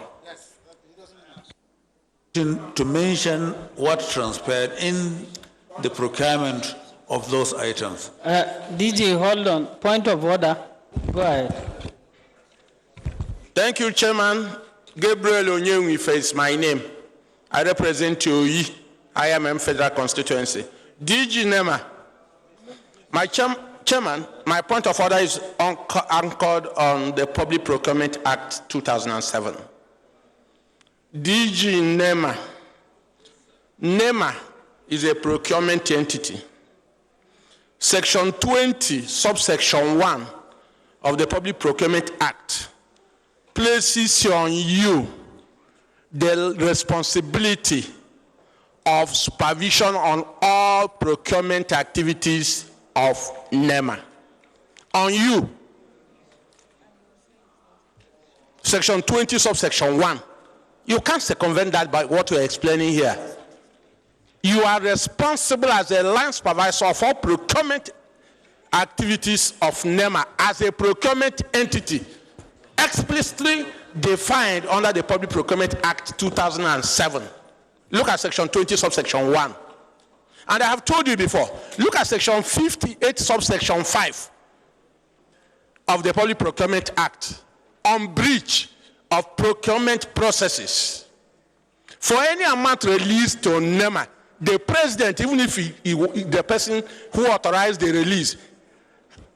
To mention what transpired in the procurement of those items. DG, hold on. Point of order. Go ahead. Thank you, Chairman. Gabriel Onyenwife is my name. I represent Oyi, IMM Federal Constituency. DG NEMA, my Chairman, my point of order is anchored on the Public Procurement Act 2007. DG NEMA. NEMA is a procurement entity. Section 20, subsection 1 of the Public Procurement Act places on you the responsibility of supervision on all procurement activities of NEMA. On you. Section 20, subsection 1. You can't circumvent that by what we're explaining here. You are responsible as a line supervisor for procurement activities of NEMA as a procurement entity, explicitly defined under the Public Procurement Act 2007. Look at section 20, subsection 1. And I have told you before, look at section 58, subsection 5 of the Public Procurement Act on breach of procurement processes. For any amount released to NEMA, the president, even if the person who authorized the release,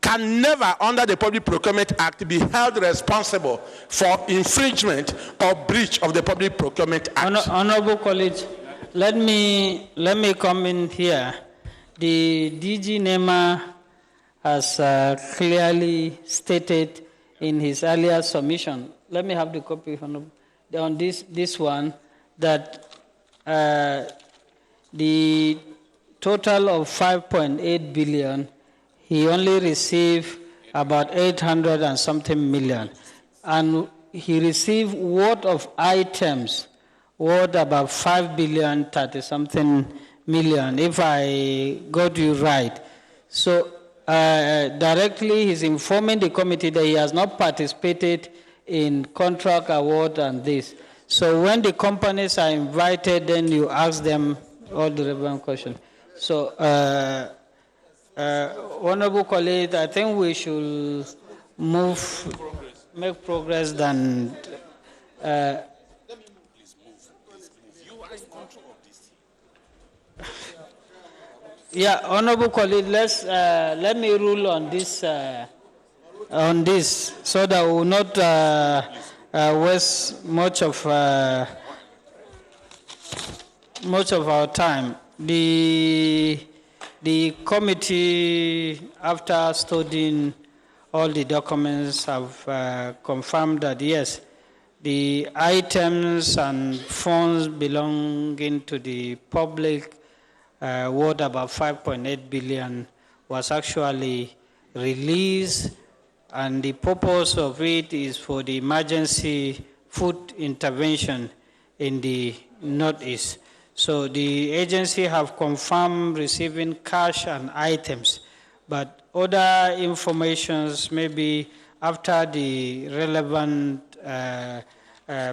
can never, under the Public Procurement Act, be held responsible for infringement or breach of the Public Procurement Act. Honorable colleagues, let me come in here. The DG NEMA has clearly stated in his earlier submission. Let me have the copy on this one, that the total of 5.8 billion, he only received about 800 and something million. And he received worth of items worth about 5 billion, 30 something million, if I got you right. So directly he's informing the committee that he has not participated in contract award and this. So when the companies are invited, then you ask them all the relevant questions. So, honorable colleague, I think we should make progress than. Yeah, honorable colleague, let me rule on this so that we will not waste much of our time. The committee, after studying all the documents, have confirmed that yes, the items and funds belonging to the public worth about 5.8 billion was actually released, and the purpose of it is for the emergency food intervention in the Northeast. So the agency have confirmed receiving cash and items, but other informations maybe after the relevant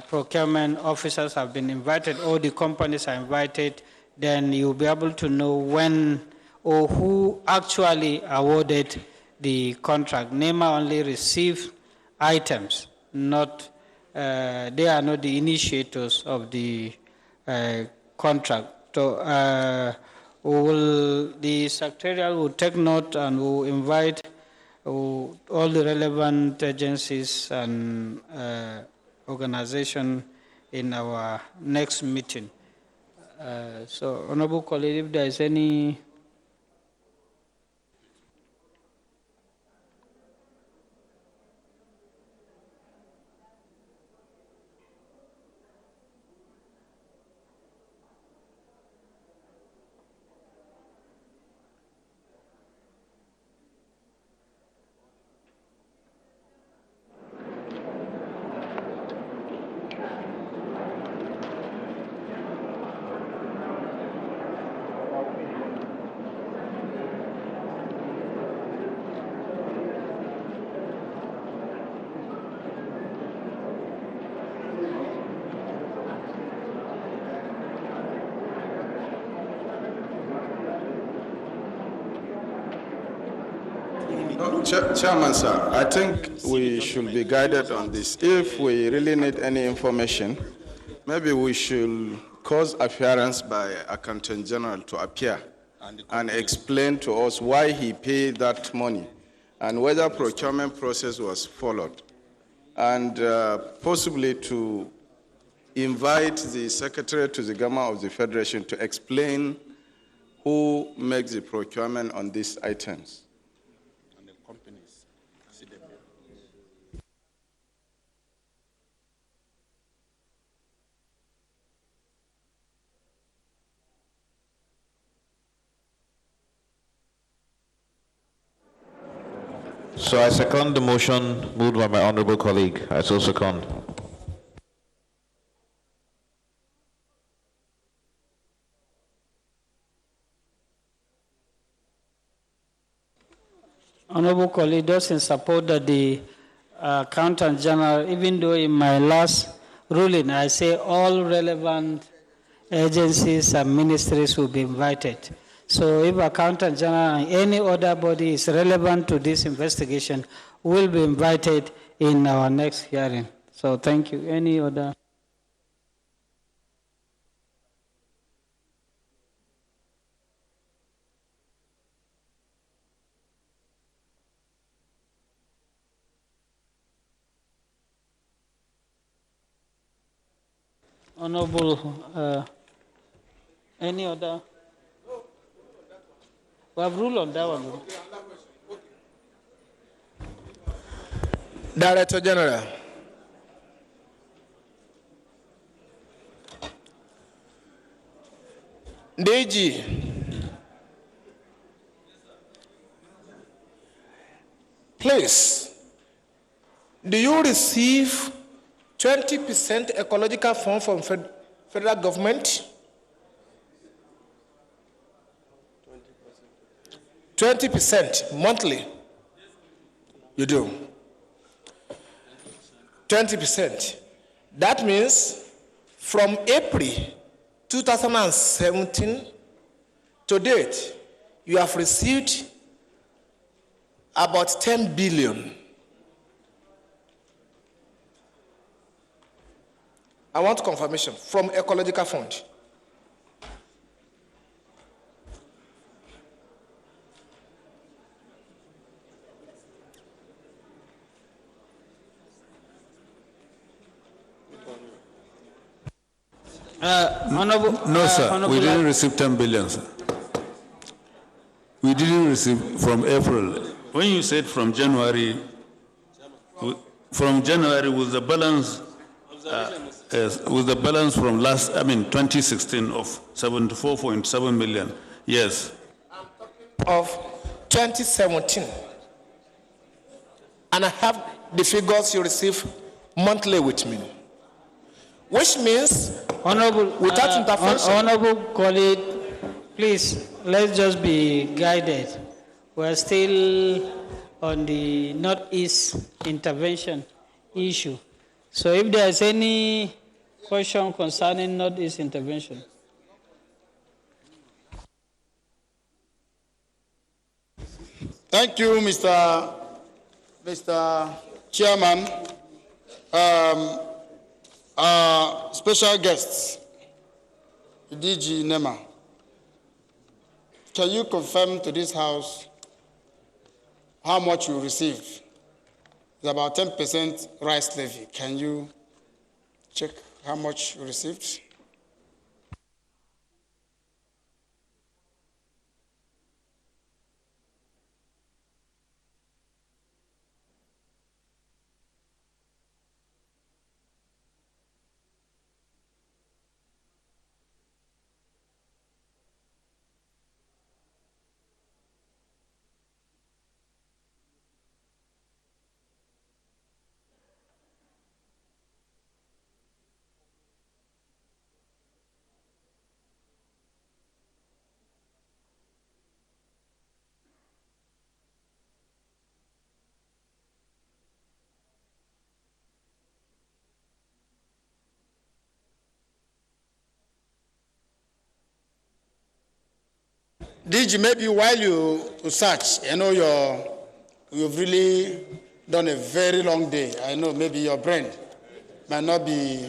procurement officers have been invited, or the companies are invited, then you'll be able to know when or who actually awarded the contract. NEMA only received items, not they are not the initiators of the contract. So the secretariat will take note and will invite all the relevant agencies and organizations in our next meeting. So, honorable colleague, if there is any. Chairman, sir, I think we should be guided on this. If we really need any information, maybe we should cause appearance by Accountant General to appear and explain to us why he paid that money and whether procurement process was followed, and possibly to invite the Secretary to the Government of the Federation to explain who makes the procurement on these items. So I second the motion moved by my honorable colleague. I so second. Honorable colleague, those in support that the Accountant General, even though in my last ruling I say all relevant agencies and ministries will be invited. So if Accountant General and any other body is relevant to this investigation, will be invited in our next hearing. So thank you. Any other? Honorable, any other? We have ruled on that one. Director General. DG. Please, do you receive 20% ecological fund from federal government? 20% monthly. You do. 20%. That means from April 2017 to date, you have received about 10 billion. I want confirmation from Ecological Fund. No, sir. We didn't receive 10 billion, sir. We didn't receive from April. When you said from January with the balance, with the balance from 2016 of 74.7 million, yes. Of 2017. And I have the figures you receive monthly with me. Which means, Honorable, without intervention. Honorable colleague, please, let's just be guided. We're still on the Northeast intervention issue. So if there's any question concerning Northeast intervention. Thank you, Mr. Chairman. Special guests, DG NEMA. Can you confirm to this House how much you received? It's about 10% rice levy. Can you check how much you received? DG, maybe while you search, I know you've really done a very long day. I know maybe your brain might not be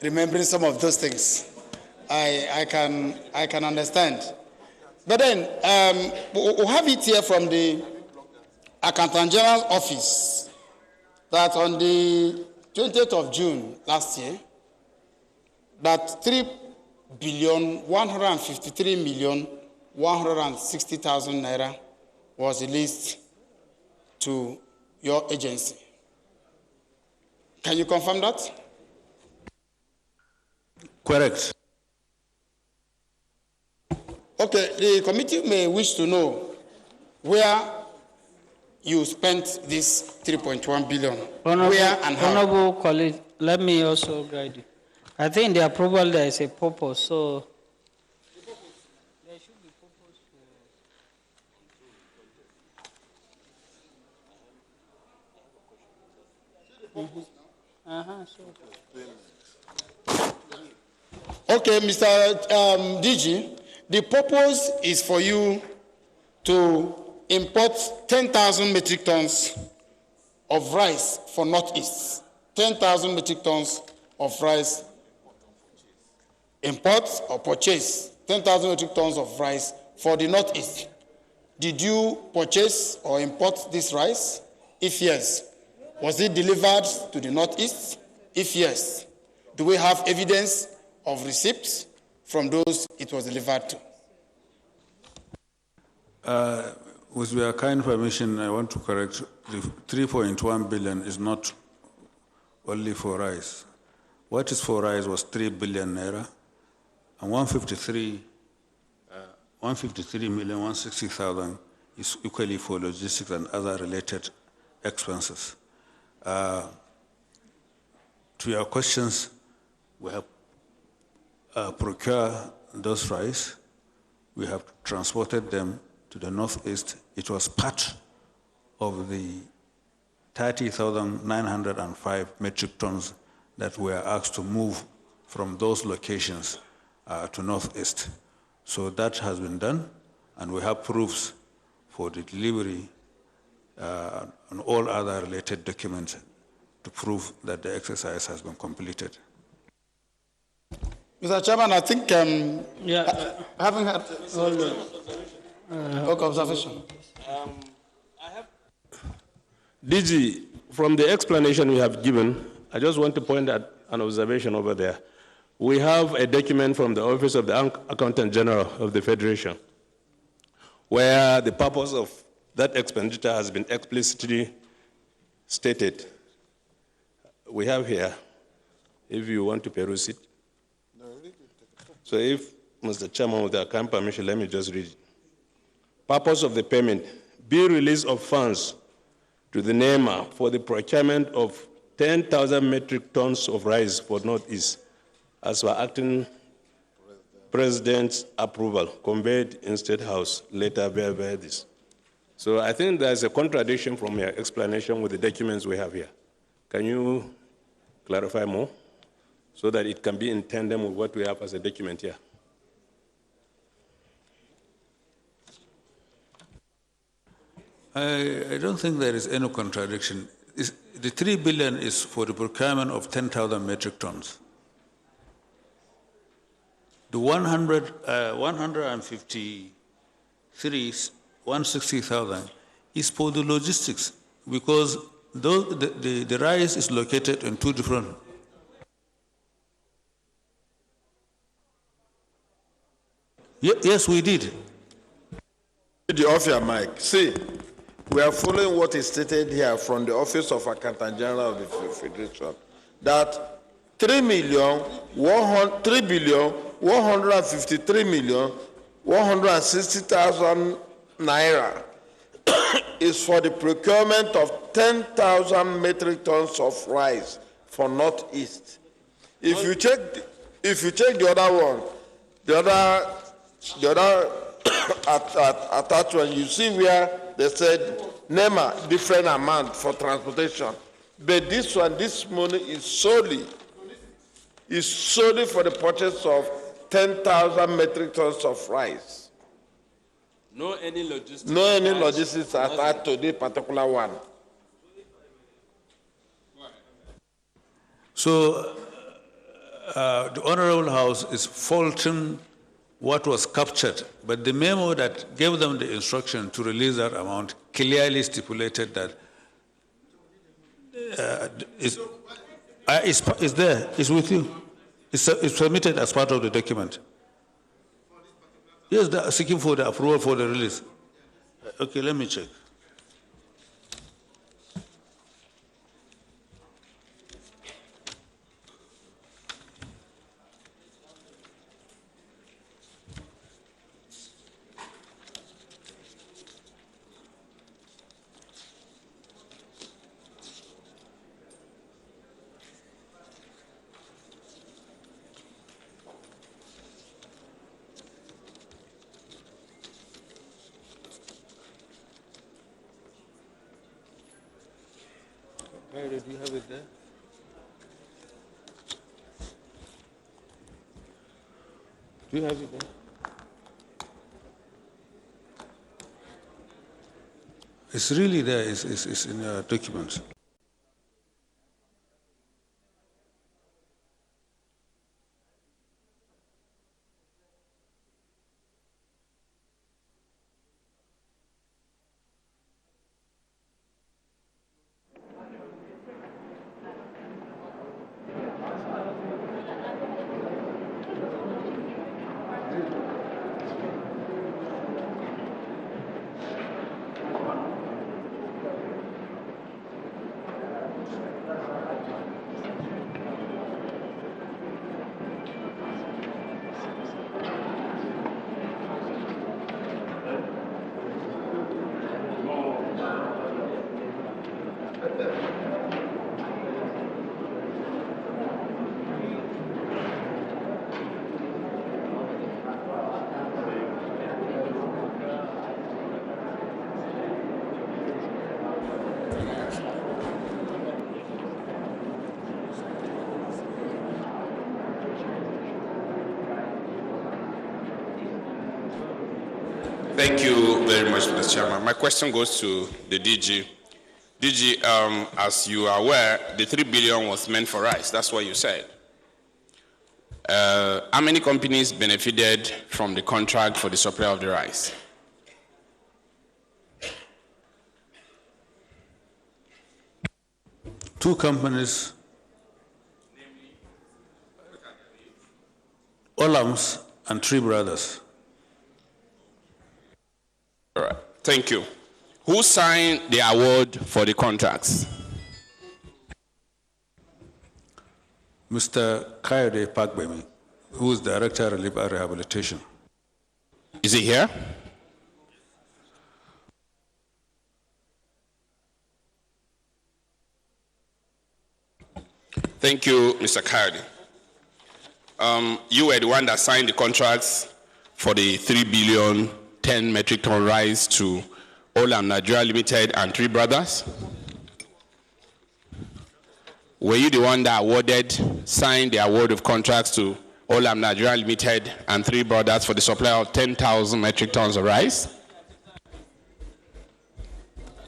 remembering some of those things. I can understand. But then we have it here from the Accountant General Office that on the 20th of June last year, that 3,153,160,000 naira was released to your agency. Can you confirm that? Correct. Okay, the committee may wish to know where you spent this 3.1 billion? Honorable, Where and how? Honorable colleague, let me also guide you. I think in the approval there is a purpose, so. There should be purpose Okay, Mr. DG, the purpose is for you to import 10,000 metric tons of rice for Northeast. 10,000 metric tons of rice, import or purchase 10,000 metric tons of rice for the Northeast. Did you purchase or import this rice? If yes, was it delivered to the Northeast? If yes, do we have evidence of receipts from those it was delivered to? With your kind permission, I want to correct. The 3.1 billion is not only for rice. What is for rice was 3 billion naira, and 153,160,000 is equally for logistics and other related expenses. To your questions, we have procured those rice. We have transported them to the Northeast. It was part of the 30,905 metric tons that were asked to move from those locations to Northeast. So that has been done, and we have proofs for the delivery and all other related documents to prove that the exercise has been completed. Mr. Chairman, I think having had observation. DG, from the explanation you have given, I just want to point out an observation over there. We have a document from the Office of the Accountant General of the Federation, where the purpose of that expenditure has been explicitly stated. We have here, if you want to peruse it. So if, Mr. Chairman, with your kind permission, let me just read it. Purpose of the payment, bill release of funds to the NEMA for the procurement of 10,000 metric tons of rice for Northeast, as per acting President's approval, conveyed in State House, later via this. So I think there's a contradiction from your explanation with the documents we have here. Can you clarify more so that it can be in tandem with what we have as a document here? I don't think there is any contradiction. The 3 billion is for the procurement of 10,000 metric tons. The 160,000 is for the logistics, because the rice is located in two different. Yes, we did. The off your mic. See, we are following what is stated here from the Office of Accountant General of the Federation, that 3,153,160,000 naira is for the procurement of 10,000 metric tons of rice for Northeast. If you check the other one, the other attachment, you see where they said NEMA different amount for transportation, but this one, this money is solely for the purchase of 10,000 metric tons of rice. No any logistics. No any logistics attached to this particular one. So the Honorable House is faulting what was captured, but the memo that gave them the instruction to release that amount clearly stipulated that is there, it's with you. It's submitted as part of the document. Yes, they are seeking for the approval for the release. Okay, let me check. Do you have it there? Do you have it there? It's really there. It's in your documents. Thank you very much, Mr. Chairman. My question goes to the DG. DG, as you are aware, the 3 billion was meant for rice. That's what you said. How many companies benefited from the contract for the supply of the rice? Two companies, Olams and Three Brothers. All right, thank you. Who signed the award for the contracts? Mr. Kayode Pagbemi, who is Director of Relief and Rehabilitation. Is he here? Thank you, Mr. Kayode. You were the one that signed the contracts for the 3 billion 10 metric ton rice to Olam Nigeria Limited and Three Brothers. Were you the one that signed the award of contracts to Olam Nigeria Limited and Three Brothers for the supply of 10,000 metric tons of rice?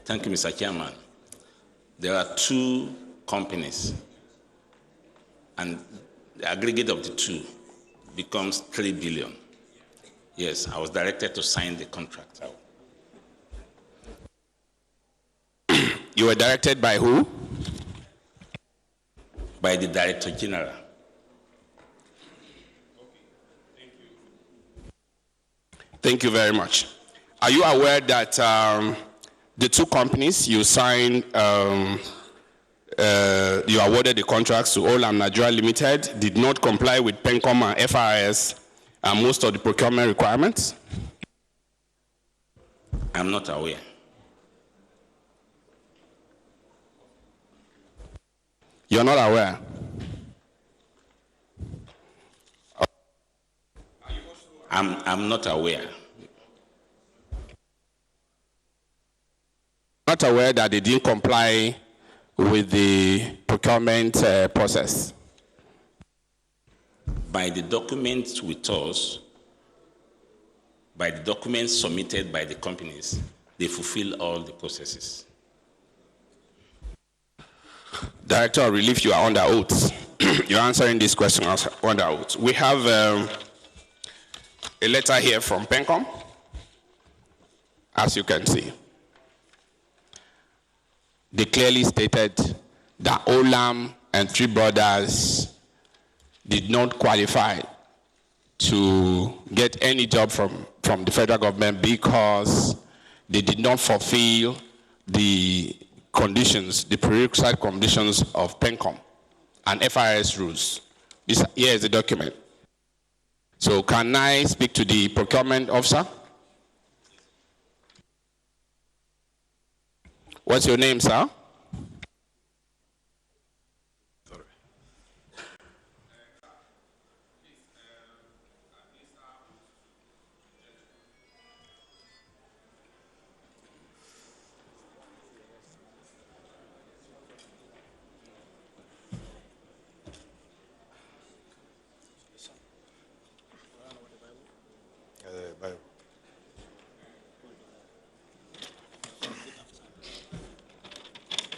Thank you, Mr. Chairman. There are two companies, and the aggregate of the two becomes 3 billion. Yes, I was directed to sign the contract. You were directed by who? By the Director General. Thank you very much. Are you aware that the two companies you signed, you awarded the contracts to Olam Nigeria Limited did not comply with PENCOM and FRS and most of the procurement requirements? I'm not aware. You're not aware? I'm not aware. Not aware that they didn't comply with the procurement process? By the documents with us, by the documents submitted by the companies, they fulfill all the processes. Director of Relief, you are under oath. You're answering this question under oath. We have a letter here from PENCOM, as you can see. They clearly stated that Olam and Three Brothers did not qualify to get any job from the federal government because they did not fulfill the conditions, the prerequisite conditions of PENCOM and FRS rules. Here is the document. So can I speak to the procurement officer? What's your name, sir?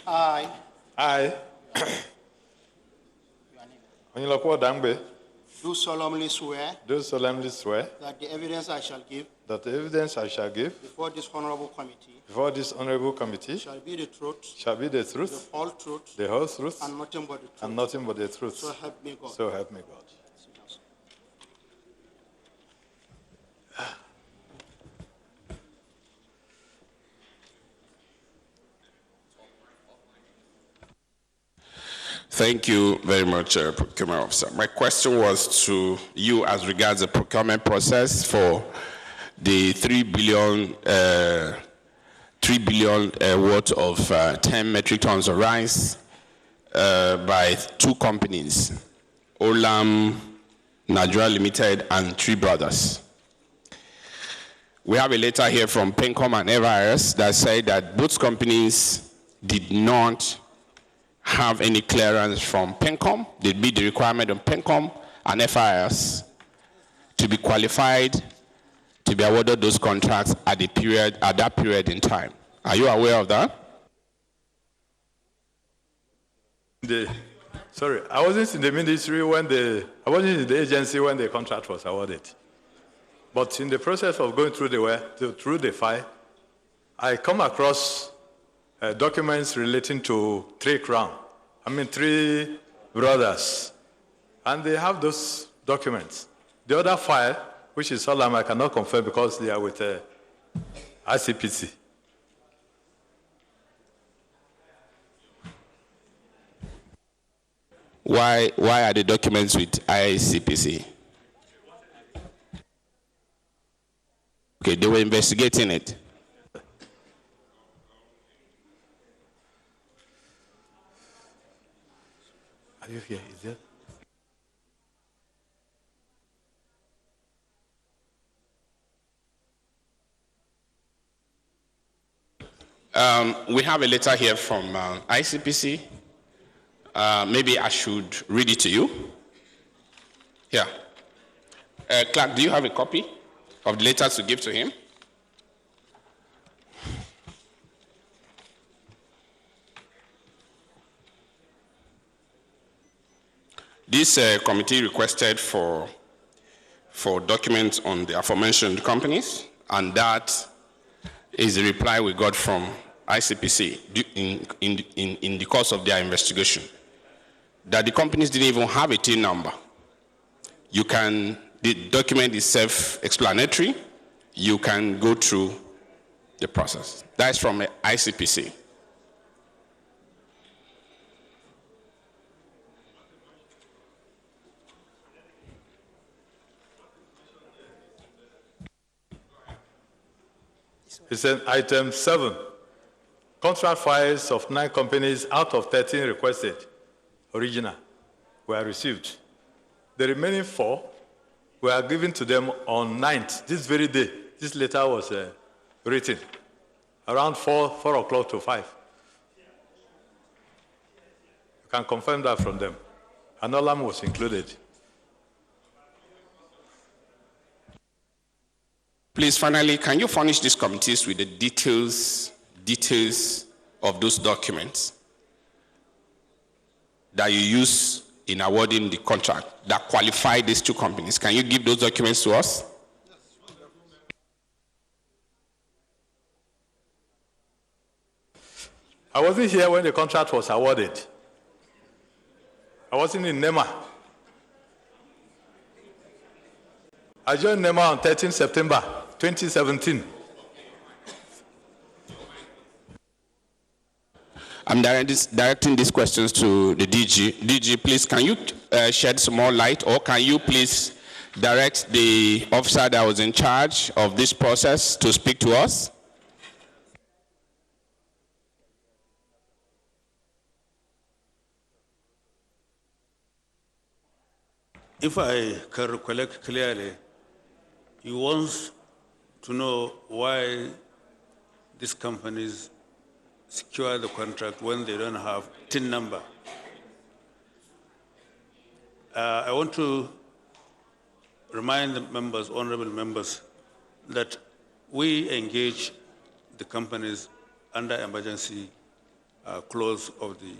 I, I, Onyilokwo Dangbe, do solemnly swear do solemnly swear that the evidence I shall give that the evidence I shall give before this honorable committee before this honorable committee shall be the truth, shall be the the truth, whole truth, the whole truth, and nothing but the truth. and nothing but the truth. So help me God. So help me God. Thank you very much, Procurement Officer. My question was to you as regards the procurement process for the 3 billion worth of 10 metric tons of rice by two companies, Olam Nigeria Limited and Three Brothers. We have a letter here from PENCOM and FIRS that said that both companies did not have any clearance from PENCOM. They meet the requirement of PENCOM and FIRS to be qualified to be awarded those contracts at that period in time. Are you aware of that? Sorry, I wasn't in the ministry I wasn't in the agency when the contract was awarded. But in the process of going through the file, I come across documents relating to Three Brothers. And they have those documents. The other file, which is Olam, I cannot confirm because they are with ICPC. Why are the documents with ICPC? Okay, they were investigating it. Are you here? Is there? We have a letter here from ICPC. Maybe I should read it to you. Here. Clark, do you have a copy of the letter to give to him? This committee requested for documents on the aforementioned companies, and that is the reply we got from ICPC in the course of their investigation, that the companies didn't even have a TIN number. The document is self-explanatory. You can go through the process. That's from ICPC. It's in item 7. Contract files of 9 companies out of 13 requested, original, were received. The remaining 4 were given to them on 9th, this very day. This letter was written around 4 o'clock to 5. You can confirm that from them. And Olam was included. Please, finally, can you furnish these committees with the details of those documents that you use in awarding the contract that qualify these two companies? Can you give those documents to us? I wasn't here when the contract was awarded. I wasn't in NEMA. I joined NEMA on 13 September 2017. I'm directing these questions to the DG. DG, please, can you shed some more light, or can you please direct the officer that was in charge of this process to speak to us? If I can recollect clearly, he wants to know why these companies secure the contract when they don't have TIN number. I want to remind the members, honorable members, that we engage the companies under emergency clause of the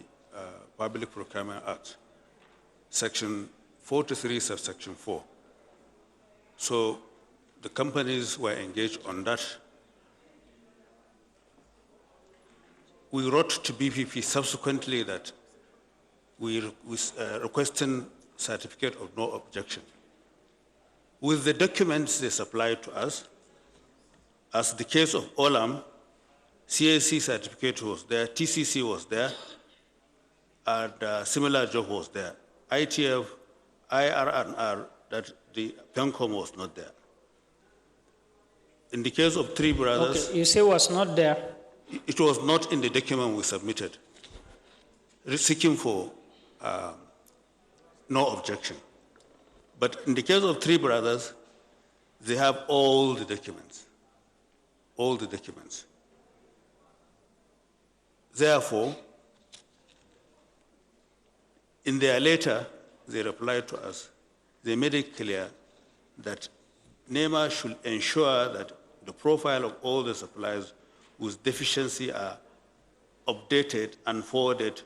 Public Procurement Act, Section 43, subsection 4. So the companies were engaged on that. We wrote to BPP subsequently that we requesting certificate of no objection. With the documents they supplied to us, as the case of Olam, CAC certificate was there, TCC was there, and similar job was there. ITF, IRR, that the PENCOM was not there. In the case of Three Brothers... Okay, you say was not there? It was not in the document we submitted, seeking for no objection. But in the case of Three Brothers, they have all the documents, Therefore, in their letter, they replied to us, they made it clear that NEMA should ensure that the profile of all the suppliers whose deficiency are updated and forwarded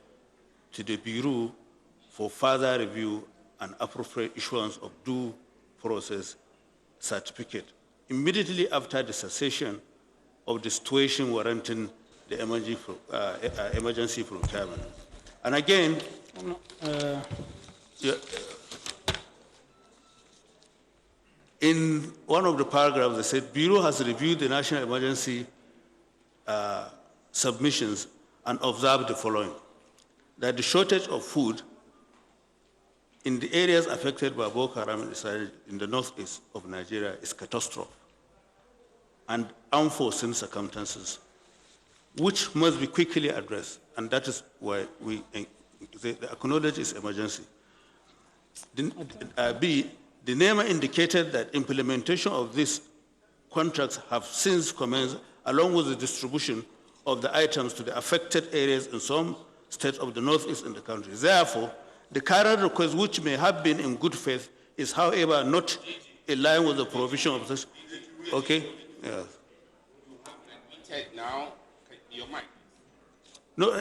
to the Bureau for further review and appropriate issuance of due process certificate immediately after the cessation of the situation warranting the emergency procurement. And again, in one of the paragraphs, they said, Bureau has reviewed the national emergency submissions and observed the following: that the shortage of food in the areas affected by Boko Haram in the northeast of Nigeria is catastrophic and unforeseen circumstances, which must be quickly addressed, and that is why we acknowledge its emergency. B, the NEMA indicated that implementation of these contracts have since commenced, along with the distribution of the items to the affected areas in some states of the northeast in the country. Therefore, the current request, which may have been in good faith, is, however, not in line with the provision of this. Okay? Yeah. Now, your mic. No,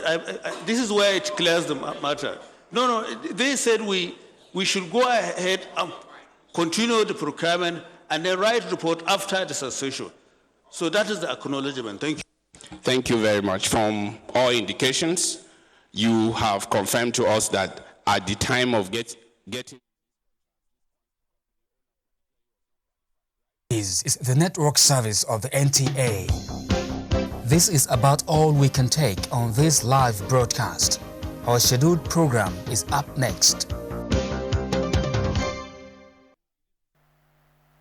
this is where it clears the matter. No, they said we should go ahead and continue the procurement and then write report after the cessation. So that is the acknowledgement. Thank you. Thank you very much. From all indications, you have confirmed to us that at the time of getting... Is the network service of the NTA. This is about all we can take on this live broadcast. Our scheduled program is up next.